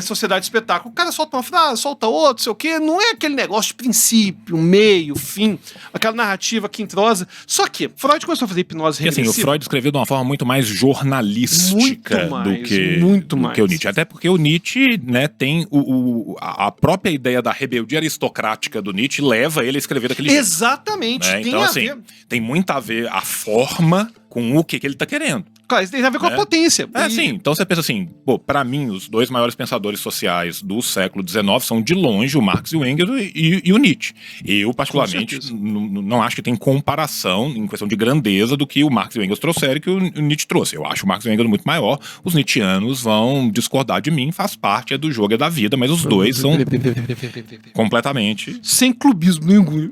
S2: Sociedade de Espetáculo. O cara solta uma frase, solta outra, sei o quê. Não é aquele negócio de princípio, meio, fim, aquela narrativa que entrosa. Só que Freud começou a fazer hipnose regressiva.
S1: Assim, o Freud escreveu de uma forma muito mais jornalística do que o Nietzsche. Até porque o Nietzsche, né, tem a própria ideia da rebeldia aristocrática do Nietzsche leva ele a escrever daquele jeito.
S2: Exatamente.
S1: Né? Então, assim, tem muito a ver a forma com o que ele tá querendo.
S2: Claro, isso tem a ver com a potência.
S1: Sim. Então você pensa assim, pra mim, os dois maiores pensadores sociais do século XIX são, de longe, o Marx e o Engels e o Nietzsche. Eu, particularmente, não acho que tem comparação em questão de grandeza do que o Marx e o Engels trouxeram e que o Nietzsche trouxe. Eu acho o Marx e o Engels muito maior. Os nietzschianos vão discordar de mim, faz parte, do jogo, da vida, mas os dois são completamente...
S2: Sem clubismo nenhum.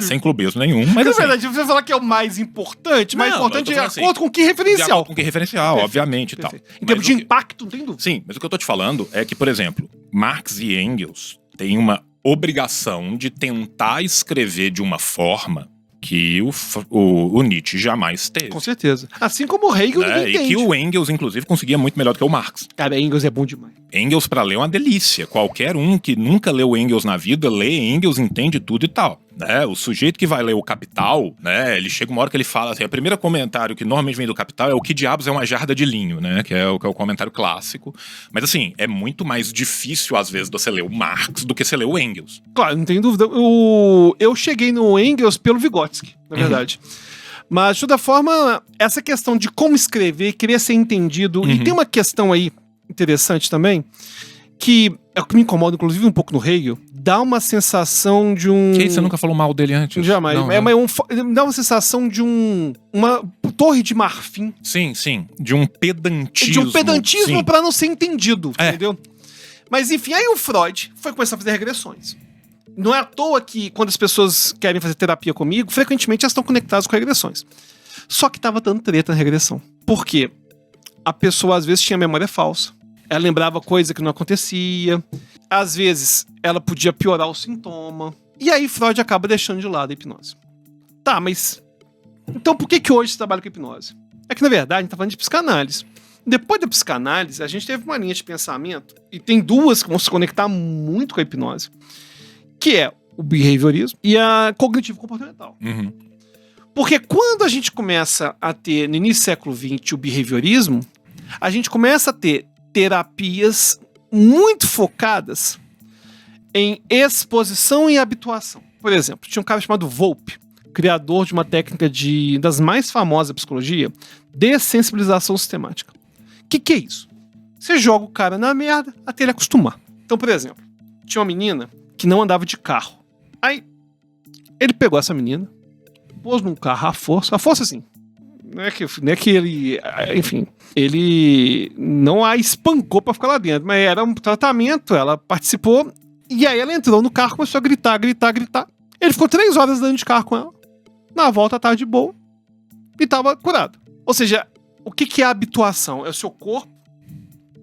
S1: Sem clubismo nenhum. Mas,
S2: na verdade, você falar que é o mais importante, mais importante é de acordo com que referencial.
S1: Que referencial, obviamente, e tal.
S2: Em termos de impacto, não tem dúvida.
S1: Sim, mas o que eu tô te falando é que, por exemplo, Marx e Engels têm uma obrigação de tentar escrever de uma forma que o Nietzsche jamais teve.
S2: Com certeza. Assim como o Hegel ninguém entende.
S1: E que o Engels, inclusive, conseguia muito melhor do que o Marx.
S2: Cara, Engels é bom demais.
S1: Engels, pra ler, é uma delícia. Qualquer um que nunca leu Engels na vida, lê Engels, entende tudo e tal. Né? O sujeito que vai ler o Capital, né, ele chega uma hora que ele fala assim, o primeiro comentário que normalmente vem do Capital é o que diabos é uma jarda de linho, né, que é o comentário clássico. Mas assim, é muito mais difícil às vezes você ler o Marx do que você ler o Engels.
S2: Claro, não tem dúvida. Eu cheguei no Engels pelo Vygotsky, na verdade. Mas, de toda forma, essa questão de como escrever, querer ser entendido, e tem uma questão aí interessante também, que é o que me incomoda, inclusive, um pouco no Hegel, dá uma sensação de um...
S1: Que você nunca falou mal dele antes?
S2: Jamais. Dá uma sensação de uma torre de marfim.
S1: Sim. De um pedantismo.
S2: De um pedantismo pra não ser entendido, entendeu? Mas, enfim, aí o Freud foi começar a fazer regressões. Não é à toa que, quando as pessoas querem fazer terapia comigo, frequentemente elas estão conectadas com regressões. Só que tava dando treta na regressão. Por quê? A pessoa, às vezes, tinha memória falsa. Ela lembrava coisa que não acontecia. Às vezes, ela podia piorar o sintoma. E aí, Freud acaba deixando de lado a hipnose. Tá, mas... Então, por que hoje se trabalha com hipnose? É que, na verdade, a gente tá falando de psicanálise. Depois da psicanálise, a gente teve uma linha de pensamento, e tem duas que vão se conectar muito com a hipnose, que é o behaviorismo e a cognitivo-comportamental. Porque quando a gente começa a ter, no início do século XX, o behaviorismo, a gente começa a ter terapias muito focadas em exposição e habituação. Por exemplo, tinha um cara chamado Volpe, criador de uma técnica das mais famosas da psicologia, dessensibilização sistemática. O que é isso? Você joga o cara na merda até ele acostumar. Então, por exemplo, tinha uma menina que não andava de carro. Aí, ele pegou essa menina, pôs num carro à força assim, não é que ele, enfim, ele não a espancou pra ficar lá dentro, mas era um tratamento, ela participou, e aí ela entrou no carro, começou a gritar. Ele ficou 3 horas andando de carro com ela, na volta tava de boa, e tava curado. Ou seja, o que é a habituação? É o seu corpo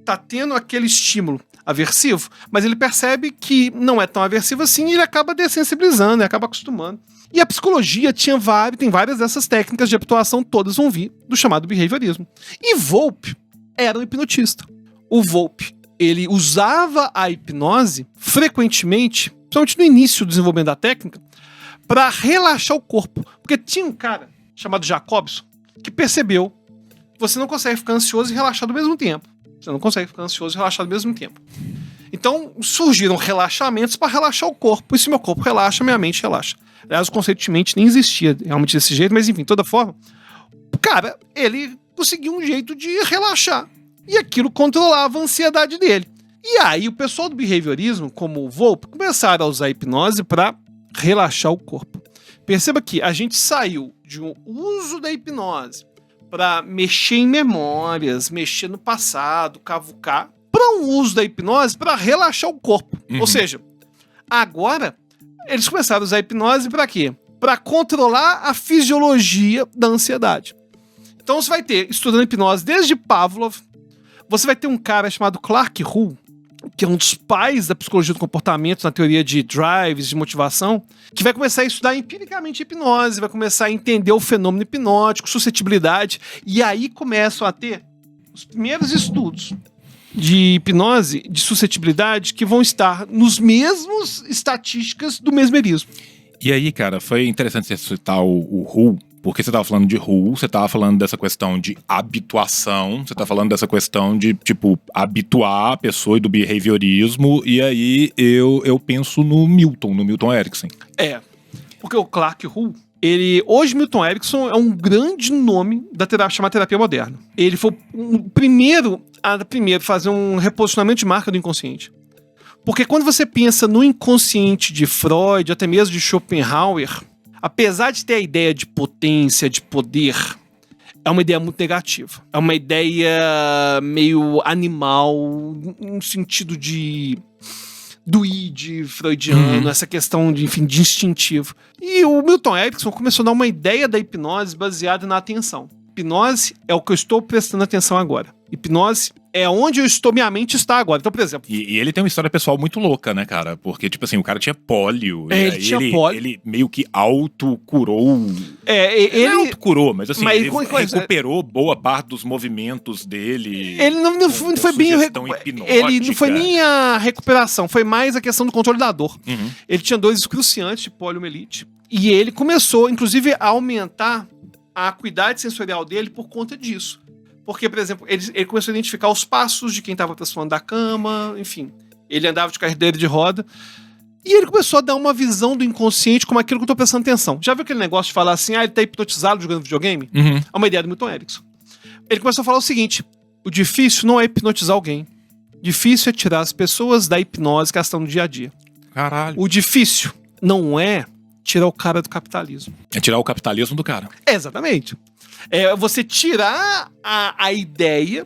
S2: tá tendo aquele estímulo aversivo, mas ele percebe que não é tão aversivo assim e ele acaba dessensibilizando, ele acaba acostumando. E a psicologia tem várias dessas técnicas de habituação, todas vão vir do chamado behaviorismo. E Volpe era um hipnotista. O Volpe, ele usava a hipnose frequentemente, principalmente no início do desenvolvimento da técnica, para relaxar o corpo. Porque tinha um cara chamado Jacobson que percebeu você não consegue ficar ansioso e relaxado ao mesmo tempo. Você não consegue ficar ansioso e relaxado ao mesmo tempo. Então, surgiram relaxamentos para relaxar o corpo. E se meu corpo relaxa, minha mente relaxa. Aliás, o conceito de mente nem existia realmente desse jeito, mas enfim, de toda forma, o cara, ele conseguiu um jeito de relaxar. E aquilo controlava a ansiedade dele. E aí, o pessoal do behaviorismo, como o Volpe, começaram a usar a hipnose para relaxar o corpo. Perceba que a gente saiu de um uso da hipnose para mexer em memórias, mexer no passado, cavucar, para um uso da hipnose para relaxar o corpo. Ou seja, agora eles começaram a usar a hipnose para quê? Para controlar a fisiologia da ansiedade. Então você vai ter, estudando hipnose desde Pavlov, você vai ter um cara chamado Clark Hull, que é um dos pais da psicologia do comportamento na teoria de drives, de motivação, que vai começar a estudar empiricamente hipnose, vai começar a entender o fenômeno hipnótico, suscetibilidade, e aí começam a ter os primeiros estudos de hipnose, de suscetibilidade, que vão estar nos mesmos estatísticas do mesmerismo.
S1: E aí, cara, foi interessante você citar o Hull, porque você tava falando de Hull, você tava falando dessa questão de habituação, você tá falando dessa questão de, tipo, habituar a pessoa e do behaviorismo, e aí eu penso no Milton Erickson.
S2: Porque o Clark Hull, hoje Milton Erickson é um grande nome da chamada terapia moderna. Ele foi o primeiro a fazer um reposicionamento de marca do inconsciente. Porque quando você pensa no inconsciente de Freud, até mesmo de Schopenhauer, apesar de ter a ideia de potência, de poder, é uma ideia muito negativa. É uma ideia meio animal, no sentido do id freudiano, essa questão de, enfim, de instintivo. E o Milton Erickson começou a dar uma ideia da hipnose baseada na atenção. Hipnose é o que eu estou prestando atenção agora. Hipnose é onde minha mente está agora. Então, por exemplo...
S1: E ele tem uma história pessoal muito louca, né, cara? Porque, tipo assim, o cara tinha pólio. Ele meio que autocurou.
S2: Ele
S1: não autocurou, mas assim, ele recuperou boa parte dos movimentos dele.
S2: Ele não foi bem... Ele não foi nem a recuperação, foi mais a questão do controle da dor. Ele tinha dores excruciantes de poliomielite. E ele começou, inclusive, a aumentar a acuidade sensorial dele por conta disso. Porque, por exemplo, ele começou a identificar os passos de quem estava transformando da cama, enfim. Ele andava de carreira de roda. E ele começou a dar uma visão do inconsciente como aquilo que eu tô prestando atenção. Já viu aquele negócio de falar assim, ele tá hipnotizado jogando videogame? É uma ideia do Milton Erickson. Ele começou a falar o seguinte, o difícil não é hipnotizar alguém. Difícil é tirar as pessoas da hipnose que elas estão no dia a dia.
S1: Caralho.
S2: O difícil não é tirar o cara do capitalismo.
S1: É tirar o capitalismo do cara.
S2: Exatamente. É você tirar a ideia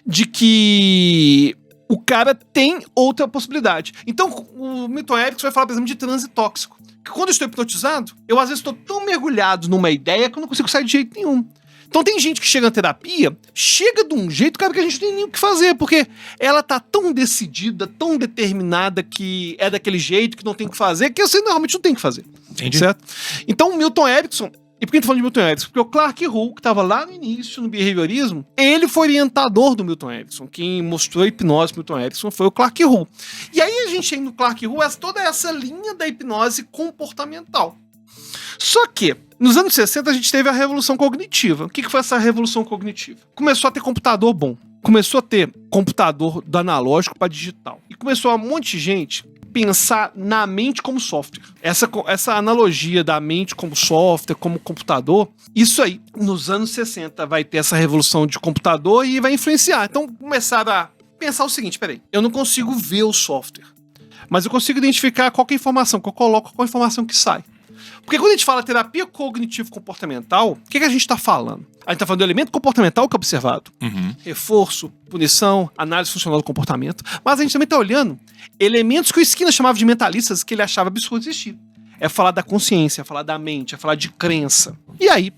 S2: de que o cara tem outra possibilidade. Então, o Milton Erickson vai falar, por exemplo, de transe tóxico. Que quando eu estou hipnotizado, eu às vezes estou tão mergulhado numa ideia que eu não consigo sair de jeito nenhum. Então tem gente que chega na terapia, chega de um jeito, cara, que a gente não tem nem o que fazer, porque ela tá tão decidida, tão determinada que é daquele jeito, que não tem o que fazer, que você normalmente não tem o que fazer.
S1: Entendi.
S2: Certo? Então o Milton Erickson... E por que eu tô falando de Milton Erickson? Porque o Clark Hull, que estava lá no início, no behaviorismo, ele foi orientador do Milton Erickson. Quem mostrou a hipnose pro Milton Erickson foi o Clark Hull. E aí a gente tem no Clark Hull toda essa linha da hipnose comportamental. Só que, nos anos 60, a gente teve a revolução cognitiva. O que foi essa revolução cognitiva? Começou a ter computador bom. Começou a ter computador do analógico para digital. E começou um monte de gente pensar na mente como software. Essa analogia da mente como software, como computador, isso aí, nos anos 60, vai ter essa revolução de computador e vai influenciar. Então, começaram a pensar o seguinte, peraí, eu não consigo ver o software, mas eu consigo identificar qual que é a informação que eu coloco, qual a informação que sai. Porque quando a gente fala terapia cognitivo-comportamental, o que a gente está falando? A gente está falando do elemento comportamental que é observado. Reforço, punição, análise funcional do comportamento. Mas a gente também está olhando elementos que o Skinner chamava de mentalistas, que ele achava absurdo existir. É falar da consciência, é falar da mente, é falar de crença. E aí,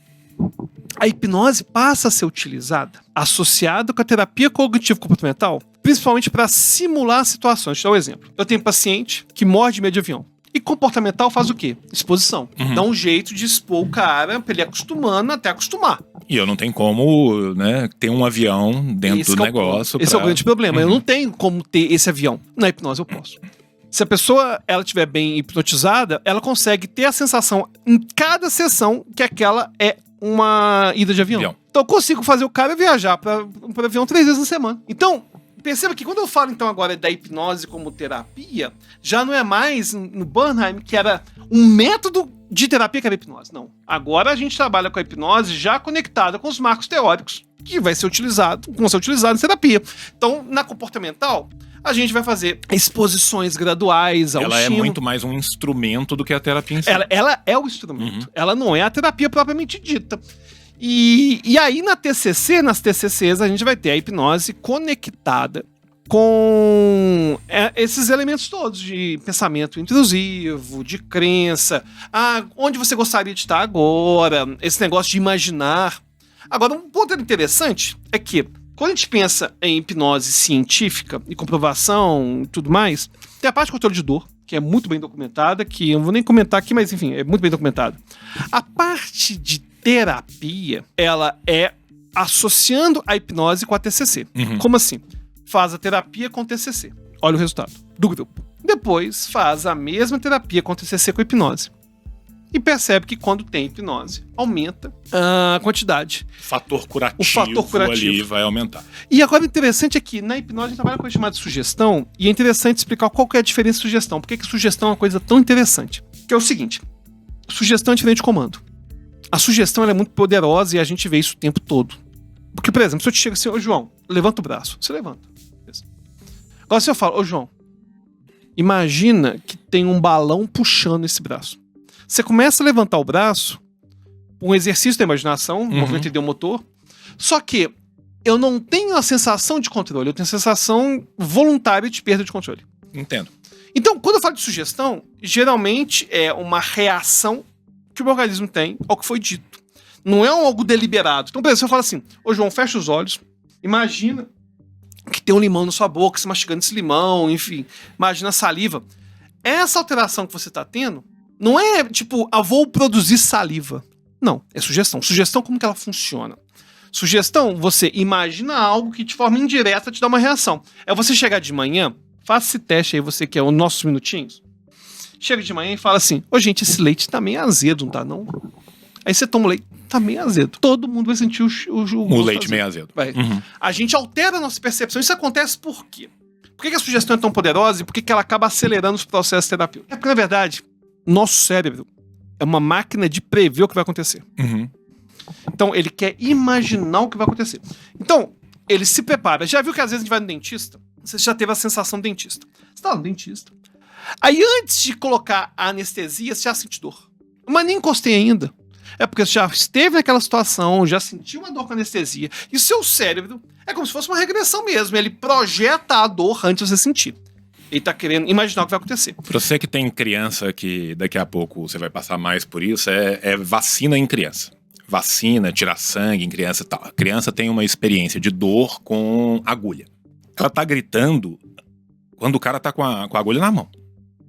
S2: a hipnose passa a ser utilizada, associada com a terapia cognitivo-comportamental, principalmente para simular situações. Deixa eu dar um exemplo. Eu tenho um paciente que morre de medo de avião. E comportamental faz o quê? Exposição. Dá um jeito de expor o cara pra ele acostumando até acostumar.
S1: E eu não tenho como, né, ter um avião dentro do negócio.
S2: Esse é o grande problema. Eu não tenho como ter esse avião. Na hipnose eu posso. Se a pessoa ela estiver bem hipnotizada, ela consegue ter a sensação em cada sessão que aquela é uma ida de avião. Então eu consigo fazer o cara viajar para avião 3 vezes na semana. Então, perceba que quando eu falo então agora da hipnose como terapia, já não é mais no Bernheim que era um método de terapia que era hipnose. Não. Agora a gente trabalha com a hipnose já conectada com os marcos teóricos que vão ser utilizados em terapia. Então, na comportamental, a gente vai fazer exposições graduais ao
S1: Ela
S2: estímulo.
S1: é muito mais um instrumento do que a terapia em si.
S2: Ela é o instrumento. Ela não é a terapia propriamente dita. E aí nas TCCs, a gente vai ter a hipnose conectada com esses elementos todos de pensamento intrusivo, de crença, onde você gostaria de estar agora, esse negócio de imaginar. Agora, um ponto interessante é que quando a gente pensa em hipnose científica e comprovação e tudo mais, tem a parte de controle de dor, que é muito bem documentada, que eu não vou nem comentar aqui, mas enfim, é muito bem documentada. A parte de terapia, ela é associando a hipnose com a TCC. Como assim? Faz a terapia com TCC. Olha o resultado do grupo. Depois faz a mesma terapia com TCC com hipnose. E percebe que quando tem hipnose, aumenta a quantidade.
S1: O fator curativo ali vai aumentar.
S2: E agora o interessante é que na hipnose a gente trabalha com coisa chamada de sugestão, e é interessante explicar qual que é a diferença de sugestão. Por que sugestão é uma coisa tão interessante? Que é o seguinte, sugestão é diferente de comando. A sugestão ela é muito poderosa e a gente vê isso o tempo todo. Porque, por exemplo, se eu te chego assim, ô João, levanta o braço. Você levanta. Agora se eu falo, ô João, imagina que tem um balão puxando esse braço. Você começa a levantar o braço, um exercício da imaginação, um movimento ideomotor, só que eu não tenho a sensação de controle, eu tenho a sensação voluntária de perda de controle.
S1: Entendo.
S2: Então, quando eu falo de sugestão, geralmente é uma reação que o meu organismo tem ao que foi dito. Não é algo deliberado. Então, por exemplo, se eu falo assim, ô João, fecha os olhos, imagina que tem um limão na sua boca, você mastigando esse limão, enfim, imagina a saliva. Essa alteração que você está tendo não é tipo, vou produzir saliva. Não, é sugestão. Sugestão, como que ela funciona? Sugestão, você imagina algo que de forma indireta te dá uma reação. É você chegar de manhã, faça esse teste aí, você que é os nossos minutinhos. Chega de manhã e fala assim, ô gente, esse leite tá meio azedo, não tá não? Aí você toma o leite, tá meio azedo. Todo mundo vai sentir o
S1: leite meio azedo.
S2: Vai. A gente altera a nossa percepção. Isso acontece por quê? Por que a sugestão é tão poderosa e por que ela acaba acelerando os processos terapêuticos? É porque, na verdade, nosso cérebro é uma máquina de prever o que vai acontecer. Então, ele quer imaginar o que vai acontecer. Então, ele se prepara. Já viu que às vezes a gente vai no dentista? Você já teve a sensação do dentista. Você tá no dentista. Aí, antes de colocar a anestesia, você já sente dor. Mas nem encostei ainda. É porque você já esteve naquela situação, já sentiu uma dor com anestesia. E o seu cérebro é como se fosse uma regressão mesmo. Ele projeta a dor antes de você sentir. Ele tá querendo imaginar o que vai acontecer.
S1: Pra você que tem criança, que daqui a pouco você vai passar mais por isso, é vacina em criança. Vacina, tirar sangue em criança e tal. A criança tem uma experiência de dor com agulha. Ela tá gritando quando o cara tá com a agulha na mão.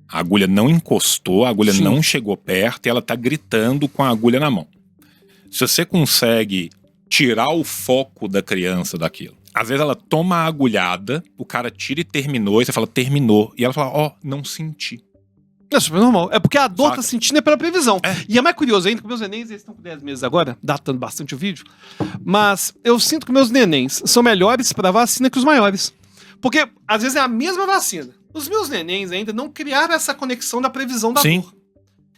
S1: A agulha não encostou, a agulha não chegou perto e ela tá gritando com a agulha na mão. Se você consegue tirar o foco da criança daquilo, às vezes ela toma a agulhada, o cara tira e terminou, e você fala, terminou. E ela fala, não senti.
S2: É super normal. É porque a dor tá sentindo pela previsão. E é mais curioso ainda, que meus nenéns, eles estão com 10 meses agora, datando bastante o vídeo, mas eu sinto que meus nenéns são melhores pra vacina que os maiores. Porque, às vezes, é a mesma vacina. Os meus nenéns ainda não criaram essa conexão da previsão da dor.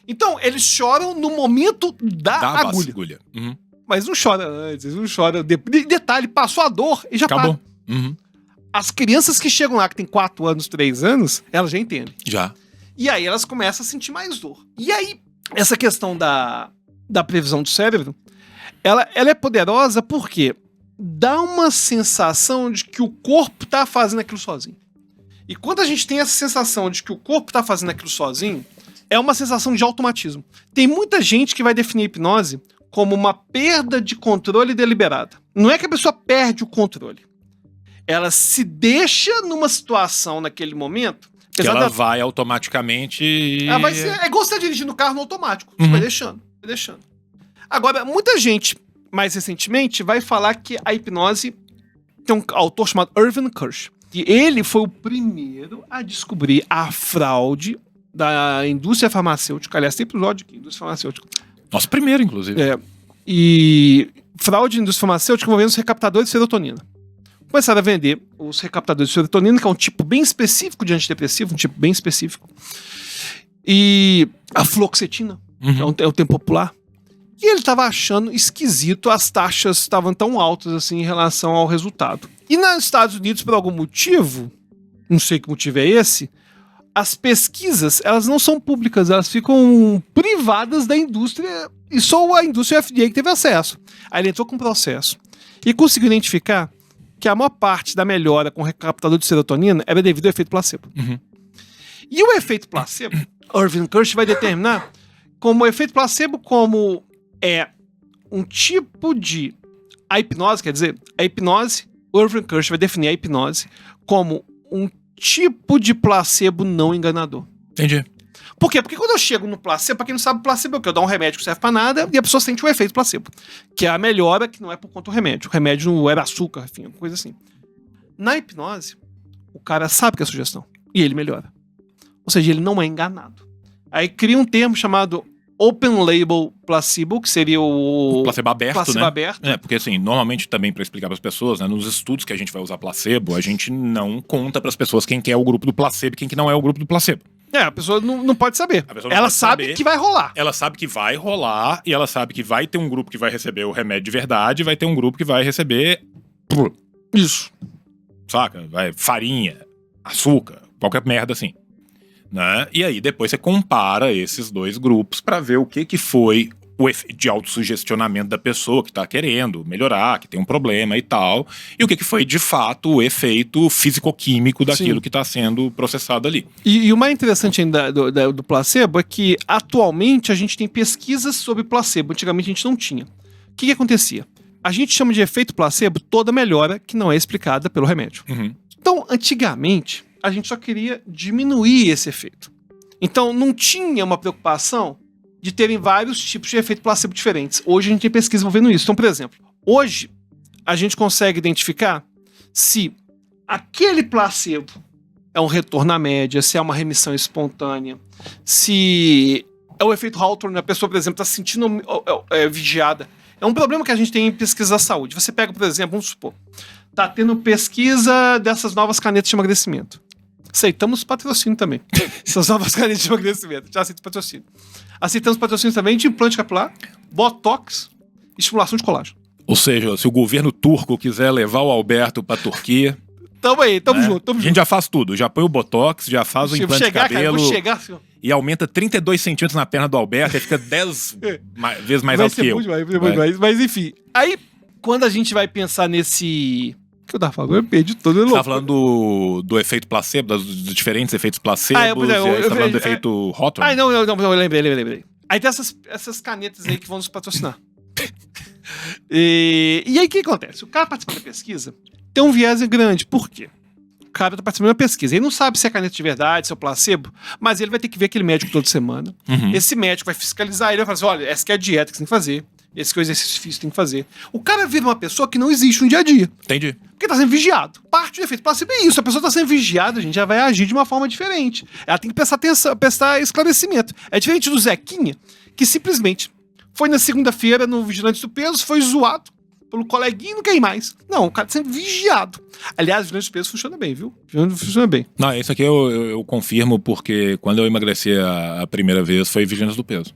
S2: Então, eles choram no momento da agulha. Mas não chora antes, não chora. Detalhe, passou a dor e já acabou. As crianças que chegam lá, que tem 4 anos, 3 anos, elas já entendem.
S1: Já.
S2: E aí elas começam a sentir mais dor. E aí, essa questão da previsão do cérebro, ela é poderosa porque dá uma sensação de que o corpo tá fazendo aquilo sozinho. E quando a gente tem essa sensação de que o corpo tá fazendo aquilo sozinho, é uma sensação de automatismo. Tem muita gente que vai definir a hipnose como uma perda de controle deliberada. Não é que a pessoa perde o controle. Ela se deixa numa situação naquele momento
S1: que ela vai automaticamente...
S2: Ela vai ser... É igual você tá dirigindo o carro no automático. Você vai deixando. Agora, muita gente, mais recentemente, vai falar que a hipnose... Tem um autor chamado Irvin Kirsch. E ele foi o primeiro a descobrir a fraude da indústria farmacêutica. Aliás, tem episódio aqui, indústria farmacêutica.
S1: Nosso primeiro, inclusive.
S2: e fraude na indústria farmacêutica envolvendo os recaptadores de serotonina. Começaram a vender os recaptadores de serotonina, que é um tipo bem específico de antidepressivo, um tipo bem específico. E a fluoxetina, que é um termo popular. E ele estava achando esquisito, as taxas estavam tão altas assim em relação ao resultado. E nos Estados Unidos, por algum motivo, não sei que motivo é esse, as pesquisas, elas não são públicas, elas ficam privadas da indústria, e só a indústria FDA que teve acesso. Aí ele entrou com um processo e conseguiu identificar que a maior parte da melhora com o recaptador de serotonina era devido ao efeito placebo. E o efeito placebo, Irving Kirsch vai determinar como o efeito placebo como é um tipo de... A hipnose, quer dizer, a hipnose, o Irving Kirsch vai definir a hipnose como um tipo de placebo não enganador.
S1: Entendi.
S2: Por quê? Porque quando eu chego no placebo, pra quem não sabe, placebo é o quê? Eu dou um remédio que não serve pra nada e a pessoa sente um efeito placebo. Que é a melhora que não é por conta do remédio. O remédio não era açúcar, enfim, coisa assim. Na hipnose, o cara sabe que é sugestão. E ele melhora. Ou seja, ele não é enganado. Aí cria um termo chamado Open Label Placebo, que seria o
S1: placebo aberto,
S2: placebo
S1: né?
S2: aberto.
S1: É, porque assim, normalmente também para explicar para as pessoas, né, nos estudos que a gente vai usar placebo, a gente não conta para as pessoas quem que é o grupo do placebo e quem que não é o grupo do placebo.
S2: A pessoa não pode saber. Ela sabe que vai rolar.
S1: Ela sabe que vai rolar e ela sabe que vai ter um grupo que vai receber o remédio de verdade e vai ter um grupo que vai receber...
S2: Isso.
S1: Saca? Vai farinha, açúcar, qualquer merda assim. Né? E aí depois você compara esses dois grupos pra ver o que foi o efeito de autossugestionamento da pessoa que tá querendo melhorar, que tem um problema e tal, e o que foi de fato o efeito físico-químico daquilo que tá sendo processado ali.
S2: E o mais interessante ainda do placebo é que atualmente a gente tem pesquisas sobre placebo, antigamente a gente não tinha. O que acontecia? A gente chama de efeito placebo toda melhora que não é explicada pelo remédio. Então, antigamente, a gente só queria diminuir esse efeito. Então, não tinha uma preocupação de terem vários tipos de efeito placebo diferentes. Hoje a gente tem pesquisa envolvendo isso. Então, por exemplo, hoje a gente consegue identificar se aquele placebo é um retorno à média, se é uma remissão espontânea, se é o efeito Hawthorne, a pessoa, por exemplo, está se sentindo vigiada. É um problema que a gente tem em pesquisa da saúde. Você pega, por exemplo, vamos supor, tá tendo pesquisa dessas novas canetas de emagrecimento. Aceitamos patrocínio também. Essas novas canetas de emagrecimento. Já aceitamos patrocínio. Aceitamos patrocínio também de implante capilar, botox e estimulação de colágeno.
S1: Ou seja, se o governo turco quiser levar o Alberto pra Turquia...
S2: Tamo aí, tamo junto.
S1: A gente já faz tudo. Já põe o botox, já faz o implante de cabelo...
S2: Vou chegar, senhor.
S1: E aumenta 32 centímetros na perna do Alberto e fica 10 vezes mais alto que eu.
S2: Mas enfim, aí quando a gente vai pensar nesse... O que eu tava falando? Eu perdi todo.
S1: Você tava falando do efeito placebo, dos diferentes efeitos placebos, você tá falando do efeito Hawthorne?
S2: Não, eu lembrei. Aí tem essas canetas aí que vão nos patrocinar. E aí o que acontece? O cara participando da pesquisa tem um viés grande. Por quê? O cara tá participando da pesquisa. Ele não sabe se é caneta de verdade, se é o placebo, mas ele vai ter que ver aquele médico toda semana. Esse médico vai fiscalizar ele, vai falar assim, olha, essa aqui é a dieta que você tem que fazer. Esse que é o exercício físico que tem que fazer. O cara vira uma pessoa que não existe no dia a dia.
S1: Entendi.
S2: Porque tá sendo vigiado. Parte do efeito placebo é isso. A pessoa tá sendo vigiada, a gente já vai agir de uma forma diferente. Ela tem que prestar atenção, prestar esclarecimento. É diferente do Zequinha, que simplesmente foi na segunda-feira no Vigilantes do Peso, foi zoado pelo coleguinha e não quer ir mais. Não, o cara tá sendo vigiado. Aliás, o Vigilantes do Peso funciona bem, viu? Funciona bem.
S1: Não, isso aqui eu confirmo porque quando eu emagreci a primeira vez foi Vigilantes do Peso.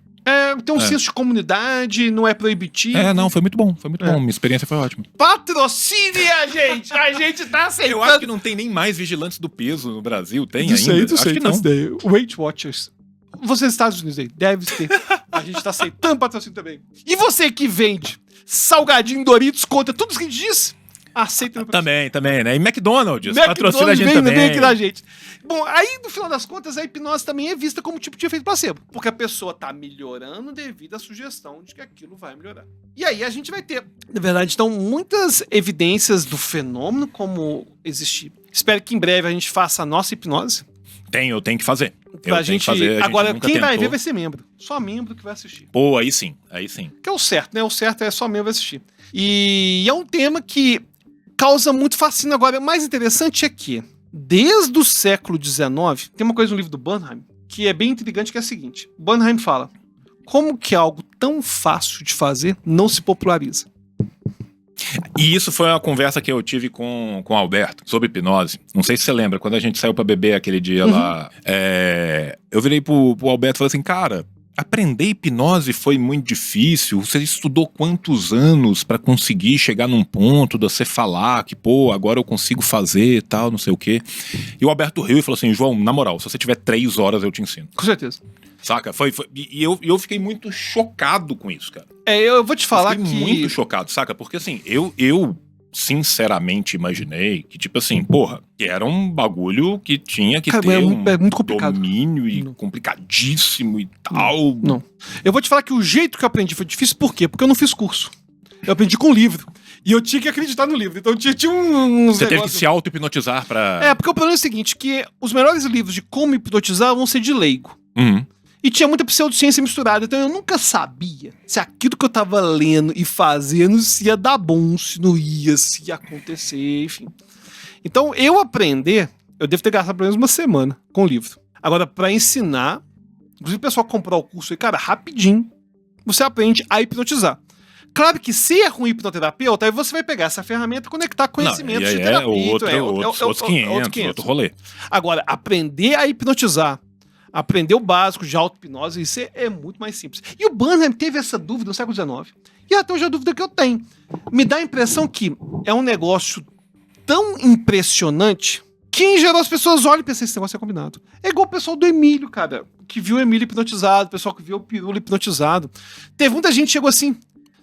S2: Tem um senso de comunidade, não é proibitivo.
S1: Não, foi muito bom, Minha experiência foi ótima.
S2: Patrocine a gente! A gente tá aceitando.
S1: Eu acho que não tem nem mais Vigilantes do Peso no Brasil, tem
S2: isso
S1: ainda?
S2: Aí,
S1: acho que não.
S2: Weight Watchers. Você nos Estados Unidos aí, deve ter. A gente tá aceitando patrocínio também. E você que vende salgadinho Doritos contra tudo isso que a gente diz, aceita.
S1: Também, né? E McDonald's patrocina a gente também.
S2: Vem aqui da gente. Bom, aí no final das contas a hipnose também é vista como tipo de efeito placebo, porque a pessoa tá melhorando devido à sugestão de que aquilo vai melhorar. E aí a gente vai ter, na verdade, então, muitas evidências do fenômeno como existir. Espero que em breve a gente faça a nossa hipnose.
S1: Eu tenho que fazer.
S2: Agora, quem vai ver vai ser membro. Só membro que vai assistir.
S1: Pô, aí sim.
S2: Que é o certo, né? O certo é só membro assistir. E é um tema que causa muito fascínio. Agora, o mais interessante é que, desde o século XIX, tem uma coisa no livro do Bernheim que é bem intrigante, que é a seguinte. Bernheim fala, como que algo tão fácil de fazer não se populariza.
S1: E isso foi uma conversa que eu tive com o Alberto sobre hipnose. Não sei se você lembra, quando a gente saiu pra beber aquele dia lá, eu virei pro Alberto e falei assim, cara, aprender hipnose foi muito difícil. Você estudou quantos anos pra conseguir chegar num ponto de você falar que, pô, agora eu consigo fazer e tal, não sei o quê. E o Alberto riu e falou assim, João, na moral, se você tiver 3 horas eu te ensino.
S2: Com certeza.
S1: Saca? E eu fiquei muito chocado com isso, cara.
S2: Eu vou te falar
S1: eu fiquei muito chocado, saca? Porque assim, eu sinceramente imaginei que, tipo assim, porra, que era um bagulho que tinha que ter
S2: muito complicado.
S1: Domínio e complicadíssimo e tal.
S2: Não. Eu vou te falar que o jeito que eu aprendi foi difícil, por quê? Porque eu não fiz curso. Eu aprendi com livro. E eu tinha que acreditar no livro. Então tinha uns
S1: Você teve que se auto-hipnotizar pra...
S2: porque o problema é o seguinte, que os melhores livros de como hipnotizar vão ser de leigo.
S1: Uhum.
S2: E tinha muita pseudociência misturada, então eu nunca sabia se aquilo que eu tava lendo e fazendo se ia dar bom, se não ia, se ia acontecer, enfim. Então, eu devo ter gastado pelo menos uma semana com o livro. Agora, pra ensinar, inclusive o pessoal comprar o curso aí, cara, rapidinho, você aprende a hipnotizar. Claro que se é com hipnoterapeuta, aí você vai pegar essa ferramenta e conectar conhecimentos de terapia.
S1: Outros 500, outro rolê.
S2: Agora, aprender a hipnotizar, aprender o básico de auto-hipnose, isso é muito mais simples. E o Banham teve essa dúvida no século XIX. E até hoje é a dúvida que eu tenho. Me dá a impressão que é um negócio tão impressionante que, em geral, as pessoas olham e pensam, esse negócio é combinado. É igual o pessoal do Emílio, cara, que viu o Emílio hipnotizado, o pessoal que viu o Pirula hipnotizado. Teve muita gente que chegou assim,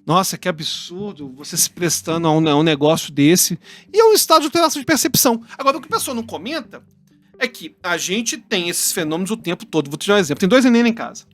S2: nossa, que absurdo você se prestando a um negócio desse. E é um estado de alteração de percepção. Agora, o que a pessoa não comenta é que a gente tem esses fenômenos o tempo todo. Vou te dar um exemplo. Tem 2 neném em casa.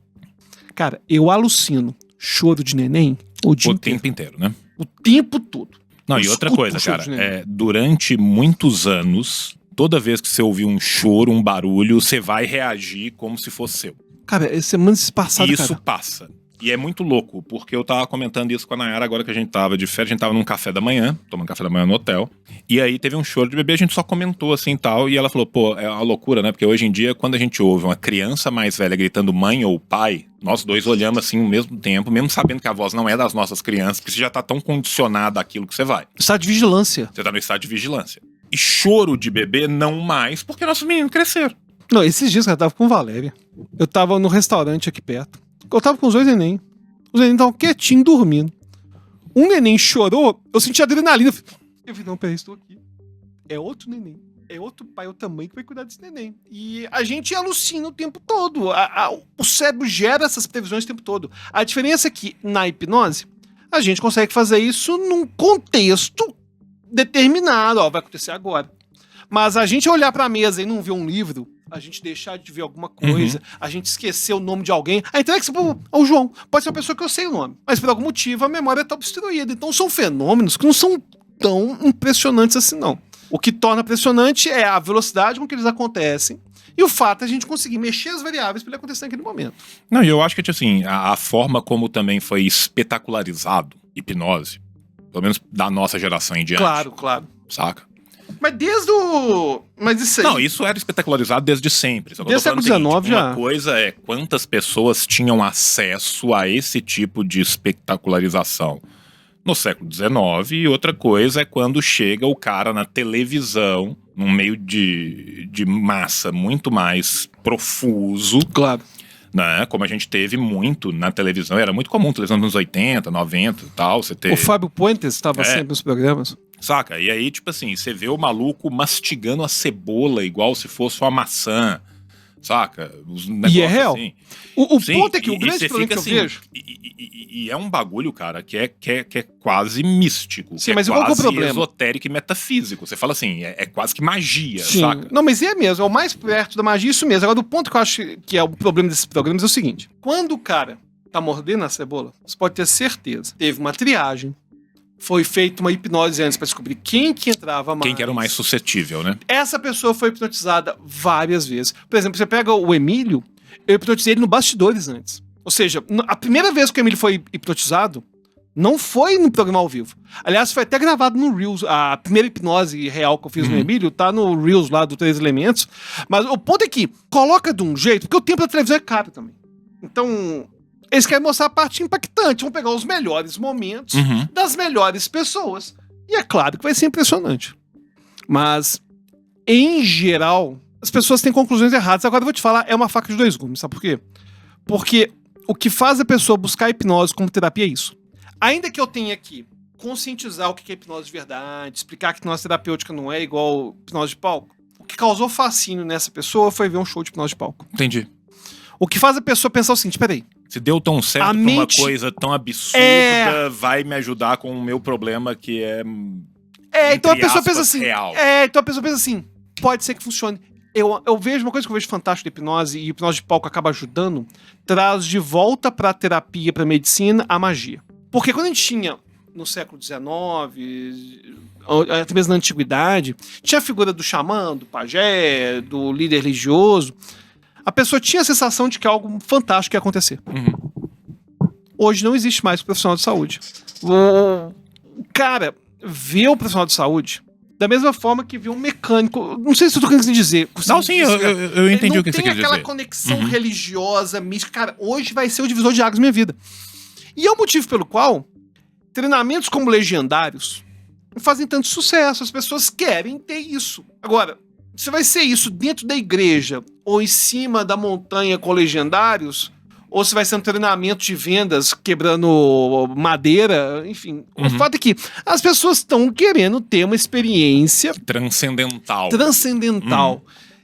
S2: Cara, eu alucino choro de neném o
S1: tempo inteiro, né?
S2: O tempo todo.
S1: Não, e outra coisa, cara, durante muitos anos, toda vez que você ouvir um choro, um barulho, você vai reagir como se fosse seu.
S2: Cara, semana passada,
S1: isso passa. E é muito louco, porque eu tava comentando isso com a Nayara agora que a gente tava de férias, a gente tava num café da manhã, tomando café da manhã no hotel, e aí teve um choro de bebê, a gente só comentou assim e tal, e ela falou, pô, é uma loucura, né? Porque hoje em dia, quando a gente ouve uma criança mais velha gritando mãe ou pai, nós dois olhamos assim ao mesmo tempo, mesmo sabendo que a voz não é das nossas crianças, porque você já tá tão condicionado àquilo que você vai.
S2: Estado de vigilância.
S1: Você tá no estado de vigilância. E choro de bebê não mais, porque nossos meninos cresceram.
S2: Não, esses dias, cara, eu tava com Valéria. Eu tava no restaurante aqui perto. Eu tava com os 2 neném. Os neném estavam quietinhos, dormindo. Um neném chorou, eu senti adrenalina. Eu falei, não, peraí, estou aqui. É outro neném. É outro pai, outro tamanho que vai cuidar desse neném. E a gente alucina o tempo todo. O cérebro gera essas previsões o tempo todo. A diferença é que, na hipnose, a gente consegue fazer isso num contexto determinado. Ó, vai acontecer agora. Mas a gente olhar pra mesa e não ver um livro, a gente deixar de ver alguma coisa, a gente esquecer o nome de alguém. A entrega o João. Pode ser uma pessoa que eu sei o nome, mas por algum motivo a memória tá obstruída. Então são fenômenos que não são tão impressionantes assim, não. O que torna impressionante é a velocidade com que eles acontecem e o fato de a gente conseguir mexer as variáveis para ele acontecer naquele momento.
S1: Não, e eu acho que, assim, a forma como também foi espetacularizado hipnose, pelo menos da nossa geração em diante.
S2: Claro.
S1: Saca?
S2: Mas Mas isso aí...
S1: Não, isso era espetacularizado desde sempre.
S2: Desde o século XIX já.
S1: Uma coisa é quantas pessoas tinham acesso a esse tipo de espetacularização no século XIX, e outra coisa é quando chega o cara na televisão, num meio de massa muito mais profuso.
S2: Claro.
S1: Né? Como a gente teve muito na televisão, era muito comum, televisão nos anos 80, 90 e tal. Você ter...
S2: O Fábio Puentes estava sempre nos programas.
S1: Saca? E aí, tipo assim, você vê o maluco mastigando a cebola igual se fosse uma maçã. Saca?
S2: E é real.
S1: Assim.
S2: O ponto é que o grande problema que eu vejo...
S1: E é um bagulho, cara, que é quase místico.
S2: Sim, mas qual é o problema?
S1: Esotérico e metafísico. Você fala assim, é quase que magia,
S2: sim.
S1: Saca?
S2: Não, mas é mesmo, é o mais perto da magia, isso mesmo. Agora, o ponto que eu acho que é o problema desses programas é o seguinte. Quando o cara tá mordendo a cebola, você pode ter certeza. Teve uma triagem, foi feita uma hipnose antes pra descobrir quem que entrava mais.
S1: Quem que era o mais suscetível, né?
S2: Essa pessoa foi hipnotizada várias vezes. Por exemplo, você pega o Emílio, eu hipnotizei ele no bastidores antes. Ou seja, a primeira vez que o Emílio foi hipnotizado, não foi no programa ao vivo. Aliás, foi até gravado no Reels. A primeira hipnose real que eu fiz no Emílio tá no Reels lá do 3 Elementos. Mas o ponto é que coloca de um jeito, porque o tempo da televisão é caro também. Então, Eles querem mostrar a parte impactante. Vão pegar os melhores momentos das melhores pessoas. E é claro que vai ser impressionante. Mas, em geral, as pessoas têm conclusões erradas. Agora eu vou te falar, é uma faca de dois gumes. Sabe por quê? Porque o que faz a pessoa buscar a hipnose como terapia é isso. Ainda que eu tenha que conscientizar o que é hipnose de verdade, explicar que hipnose terapêutica não é igual hipnose de palco, o que causou fascínio nessa pessoa foi ver um show de hipnose de palco.
S1: Entendi.
S2: O que faz a pessoa pensar o seguinte, peraí.
S1: Se deu tão certo pra uma coisa tão absurda, vai me ajudar com o meu problema que é...
S2: então a pessoa pensa assim.
S1: Real.
S2: Então a pessoa pensa assim, pode ser que funcione. Eu vejo uma coisa que eu vejo fantástica de hipnose, e hipnose de palco acaba ajudando, traz de volta pra terapia, pra medicina, a magia. Porque quando a gente tinha, no século XIX, até mesmo na antiguidade, tinha a figura do xamã, do pajé, do líder religioso, a pessoa tinha a sensação de que algo fantástico ia acontecer. Hoje não existe mais o profissional de saúde. O cara vê o profissional de saúde da mesma forma que vê um mecânico. Não sei se eu tô querendo dizer.
S1: Não, sim, eu entendi o que você quer dizer.
S2: Não tem aquela conexão religiosa, mística. Cara, hoje vai ser o divisor de águas da minha vida. E é o motivo pelo qual treinamentos como legendários não fazem tanto sucesso. As pessoas querem ter isso. Agora, se vai ser isso dentro da igreja ou em cima da montanha com legendários, ou se vai ser um treinamento de vendas quebrando madeira, enfim. O fato é que as pessoas estão querendo ter uma experiência
S1: transcendental.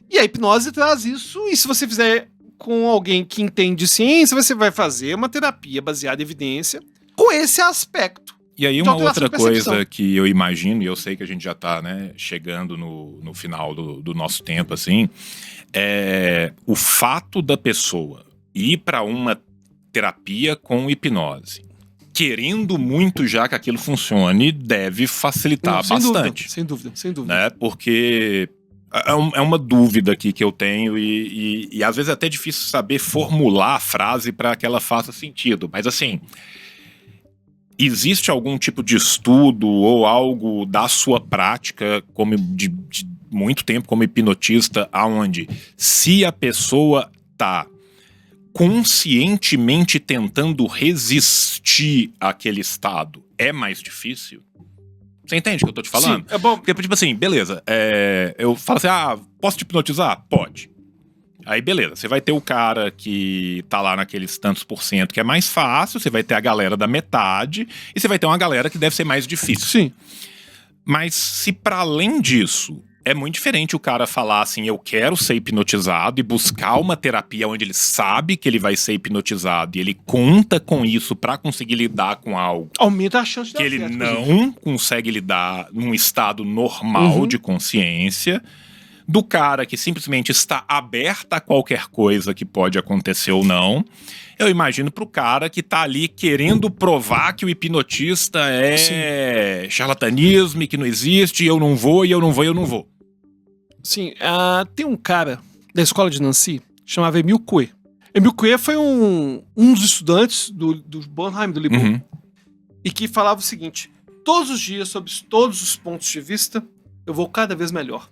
S2: E a hipnose traz isso, e se você fizer com alguém que entende de ciência, você vai fazer uma terapia baseada em evidência com esse aspecto.
S1: E aí uma outra coisa que eu imagino, e eu sei que a gente já tá, né, chegando no final do nosso tempo, assim, é o fato da pessoa ir para uma terapia com hipnose, querendo muito já que aquilo funcione, deve facilitar bastante.
S2: Sem dúvida.
S1: Né? Porque é uma dúvida aqui que eu tenho e às vezes é até difícil saber formular a frase para que ela faça sentido. Mas assim, existe algum tipo de estudo ou algo da sua prática como de muito tempo como hipnotista, aonde se a pessoa tá conscientemente tentando resistir àquele estado, é mais difícil? Você entende o que eu tô te falando?
S2: Sim, é bom.
S1: Porque, tipo assim, beleza, eu falo assim, posso te hipnotizar? Pode. Aí, beleza, você vai ter o cara que tá lá naqueles tantos % que é mais fácil, você vai ter a galera da metade, e você vai ter uma galera que deve ser mais difícil.
S2: Sim.
S1: Mas se para além disso, é muito diferente o cara falar assim, eu quero ser hipnotizado e buscar uma terapia onde ele sabe que ele vai ser hipnotizado e ele conta com isso pra conseguir lidar com algo.
S2: Aumenta a chance de
S1: que ele não consegue lidar num estado normal de consciência, do cara que simplesmente está aberto a qualquer coisa que pode acontecer ou não. Eu imagino pro cara que tá ali querendo provar que o hipnotista é charlatanismo e que não existe, e eu não vou, e eu não vou, e eu não vou.
S2: Sim, tem um cara da escola de Nancy, chamava Emile Coué. Emile Coué foi um dos estudantes do Bornheim, do Liban, e que falava o seguinte, todos os dias, sob todos os pontos de vista, eu vou cada vez melhor.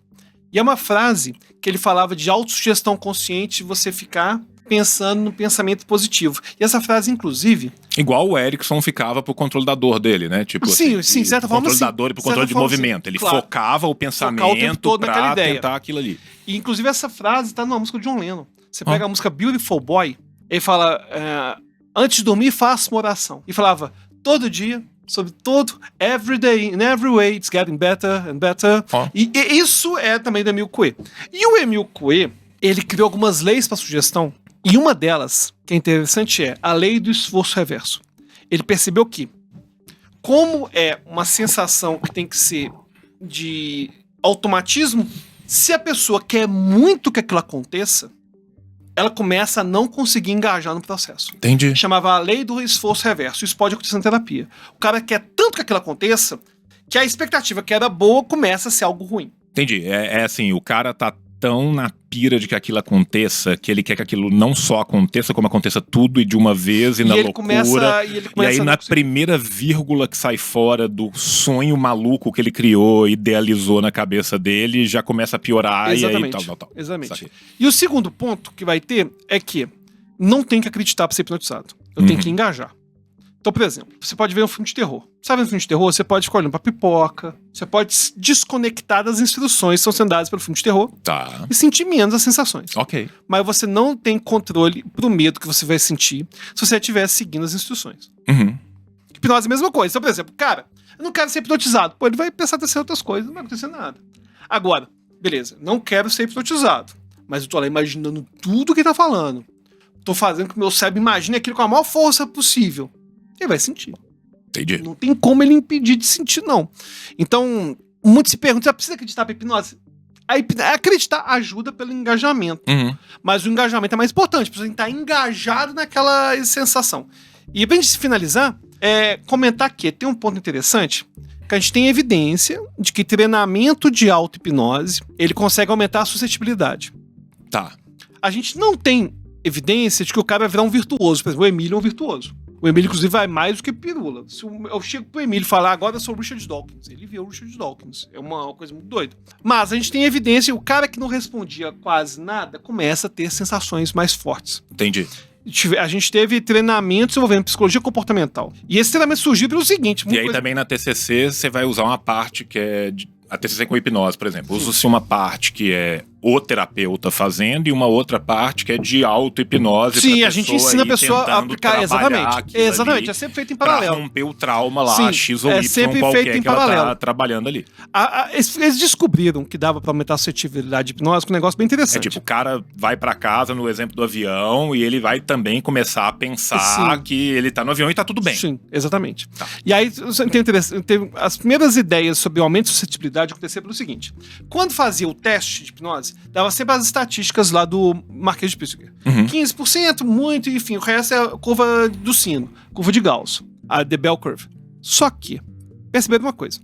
S2: E é uma frase que ele falava de autossugestão consciente, você ficar pensando no pensamento positivo. E essa frase, inclusive...
S1: Igual o Erickson ficava pro controle da dor dele, né? Tipo,
S2: sim, de certa forma,
S1: controle da dor e pro controle de movimento. Ele focava o pensamento pra tentar aquilo ali.
S2: E, inclusive, essa frase tá numa música do John Lennon. Você pega a música Beautiful Boy, ele fala, antes de dormir, faça uma oração. E falava, todo dia, sobre todo, every day, in every way, it's getting better and better. E isso é também do Emile Coué. E o Emile Coué, ele criou algumas leis para sugestão, e uma delas, que é interessante, é a lei do esforço reverso. Ele percebeu que, como é uma sensação que tem que ser de automatismo, se a pessoa quer muito que aquilo aconteça, ela começa a não conseguir engajar no processo.
S1: Entendi.
S2: Chamava a lei do esforço reverso. Isso pode acontecer na terapia. O cara quer tanto que aquilo aconteça, que a expectativa que era boa começa a ser algo ruim.
S1: Entendi. É assim, o cara tá tão na pira de que aquilo aconteça, que ele quer que aquilo não só aconteça, como aconteça tudo e de uma vez e na loucura. E aí na primeira vírgula que sai fora do sonho maluco que ele criou, idealizou na cabeça dele, já começa a piorar.
S2: Exatamente.
S1: E aí tal.
S2: Exatamente. E o segundo ponto que vai ter é que não tem que acreditar para ser hipnotizado. Eu tenho que engajar. Então, por exemplo, você pode ver um filme de terror. Sabe um filme de terror? Você pode ficar olhando pra pipoca, você pode se desconectar das instruções que são sendo dadas pelo filme de terror
S1: Tá.
S2: e sentir menos as sensações.
S1: Ok.
S2: Mas você não tem controle pro medo que você vai sentir se você estiver seguindo as instruções.
S1: Uhum.
S2: Hipnose é a mesma coisa. Então, por exemplo, cara, eu não quero ser hipnotizado. Pô, ele vai pensar em outras coisas, não vai acontecer nada. Agora, beleza, não quero ser hipnotizado, mas eu tô lá imaginando tudo que ele tá falando. Tô fazendo com que o meu cérebro imagine aquilo com a maior força possível. Ele vai sentir.
S1: Entendi.
S2: Não tem como ele impedir de sentir, não. Então, muitos se perguntam, você precisa acreditar pra hipnose? Acreditar ajuda pelo engajamento.
S1: Uhum.
S2: Mas o engajamento é mais importante, pra você estar engajado naquela sensação. E pra gente finalizar, comentar que tem um ponto interessante, que a gente tem evidência de que treinamento de auto-hipnose, ele consegue aumentar a suscetibilidade.
S1: Tá.
S2: A gente não tem evidência de que o cara vai virar um virtuoso. Por exemplo, o Emílio é um virtuoso. O Emílio, inclusive, vai mais do que pirula. Se eu chego pro Emílio e falar, agora eu sou o Richard Dawkins. Ele viu o Richard Dawkins. É uma coisa muito doida. Mas a gente tem evidência, o cara que não respondia quase nada, começa a ter sensações mais fortes.
S1: Entendi.
S2: A gente teve treinamentos envolvendo psicologia comportamental. E esse treinamento surgiu pelo seguinte...
S1: E aí também na TCC você vai usar uma parte que é... A TCC com hipnose, por exemplo. Usa-se uma parte que é o terapeuta fazendo e uma outra parte que é de auto-hipnose.
S2: Sim, a gente ensina a pessoa a aplicar, exatamente. Exatamente, é sempre feito em paralelo.
S1: Pra romper o trauma lá,
S2: Sim,
S1: X ou
S2: é
S1: Y
S2: sempre
S1: qualquer
S2: feito em
S1: que ela
S2: paralelo.
S1: tá trabalhando ali.
S2: Eles descobriram que dava pra aumentar a suscetibilidade de hipnose com um negócio bem
S1: É
S2: interessante.
S1: tipo, o cara vai pra casa, no exemplo do avião, e ele vai também começar a pensar
S2: Sim.
S1: que ele tá no avião e tá tudo bem.
S2: Sim, exatamente.
S1: Tá.
S2: E aí, as primeiras ideias sobre o aumento de suscetibilidade aconteceram pelo seguinte. Quando fazia o teste de hipnose, dava sempre as estatísticas lá do Marquês de Püssinger. 15%, muito, enfim, o resto é a curva do sino, curva de Gauss, a The Bell Curve. Só que, perceberam uma coisa.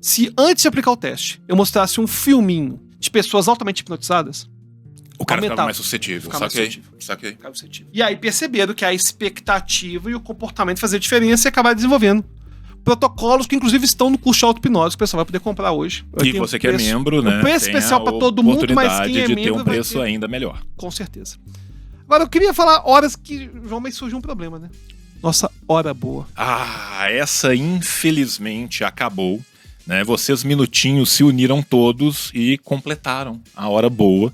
S2: Se antes de aplicar o teste, eu mostrasse um filminho de pessoas altamente hipnotizadas,
S1: O cara ficava
S2: aumentava.
S1: mais suscetível.
S2: Ficava mais
S1: Saquei.
S2: suscetível.
S1: Saquei.
S2: ficava suscetível. E aí perceberam que a expectativa e o comportamento faziam diferença e acabaram desenvolvendo protocolos que inclusive estão no curso de auto-hipnose que o pessoal vai poder comprar hoje.
S1: E você que é membro, né?
S2: Um preço
S1: tem
S2: especial
S1: a
S2: para todo mundo, mas quem é
S1: oportunidade de ter
S2: membro
S1: um
S2: vai
S1: preço
S2: ter,
S1: ainda melhor.
S2: com certeza. Agora eu queria falar horas que, João, mas surgiu um problema, né? Nossa hora boa.
S1: Ah, essa infelizmente acabou, né? Vocês minutinhos se uniram todos e completaram a hora boa.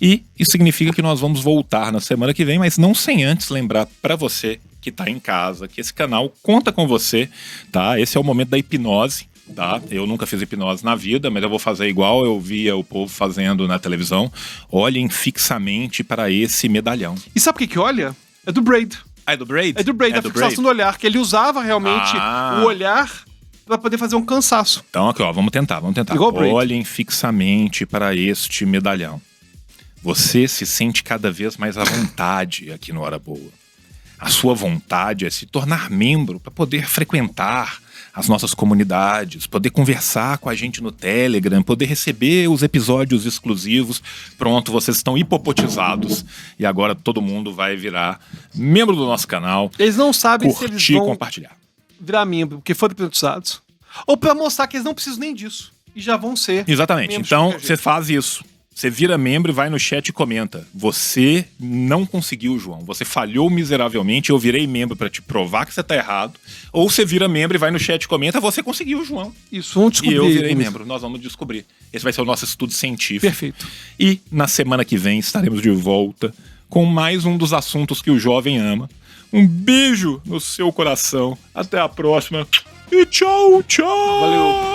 S1: E isso significa que nós vamos voltar na semana que vem, mas não sem antes lembrar para você que tá em casa, que esse canal conta com você, tá? Esse é o momento da hipnose, tá? Eu nunca fiz hipnose na vida, mas eu vou fazer igual eu via o povo fazendo na televisão. Olhem fixamente para esse medalhão.
S2: E sabe o que olha? É do Braid.
S1: Ah, é do Braid?
S2: É do Braid, da fixação do olhar, que ele usava realmente o olhar para poder fazer um cansaço.
S1: Então aqui, ó, vamos tentar.
S2: Igual o Braid.
S1: Olhem fixamente para este medalhão. Você se sente cada vez mais à vontade aqui no Hora Boa. A sua vontade é se tornar membro para poder frequentar as nossas comunidades, poder conversar com a gente no Telegram, poder receber os episódios exclusivos. Pronto, vocês estão hipopotizados. E agora todo mundo vai virar membro do nosso canal.
S2: Eles não sabem se eles
S1: Curtir e
S2: vão
S1: compartilhar.
S2: virar membro porque foram hipnotizados ou para mostrar que eles não precisam nem disso e já vão ser.
S1: Exatamente.
S2: membros
S1: Então,
S2: de qualquer
S1: você
S2: jeito.
S1: faz isso. Você vira membro e vai no chat e comenta. Você não conseguiu, João. Você falhou miseravelmente. Eu virei membro pra te provar que você tá errado. Ou você vira membro e vai no chat e comenta. Você conseguiu, João.
S2: Isso, vamos descobrir.
S1: E eu virei
S2: isso.
S1: membro. Nós vamos descobrir. Esse vai ser o nosso estudo científico.
S2: Perfeito.
S1: E na semana que vem estaremos de volta com mais um dos assuntos que o jovem ama. Um beijo no seu coração. Até a próxima. E tchau, tchau.
S2: Valeu.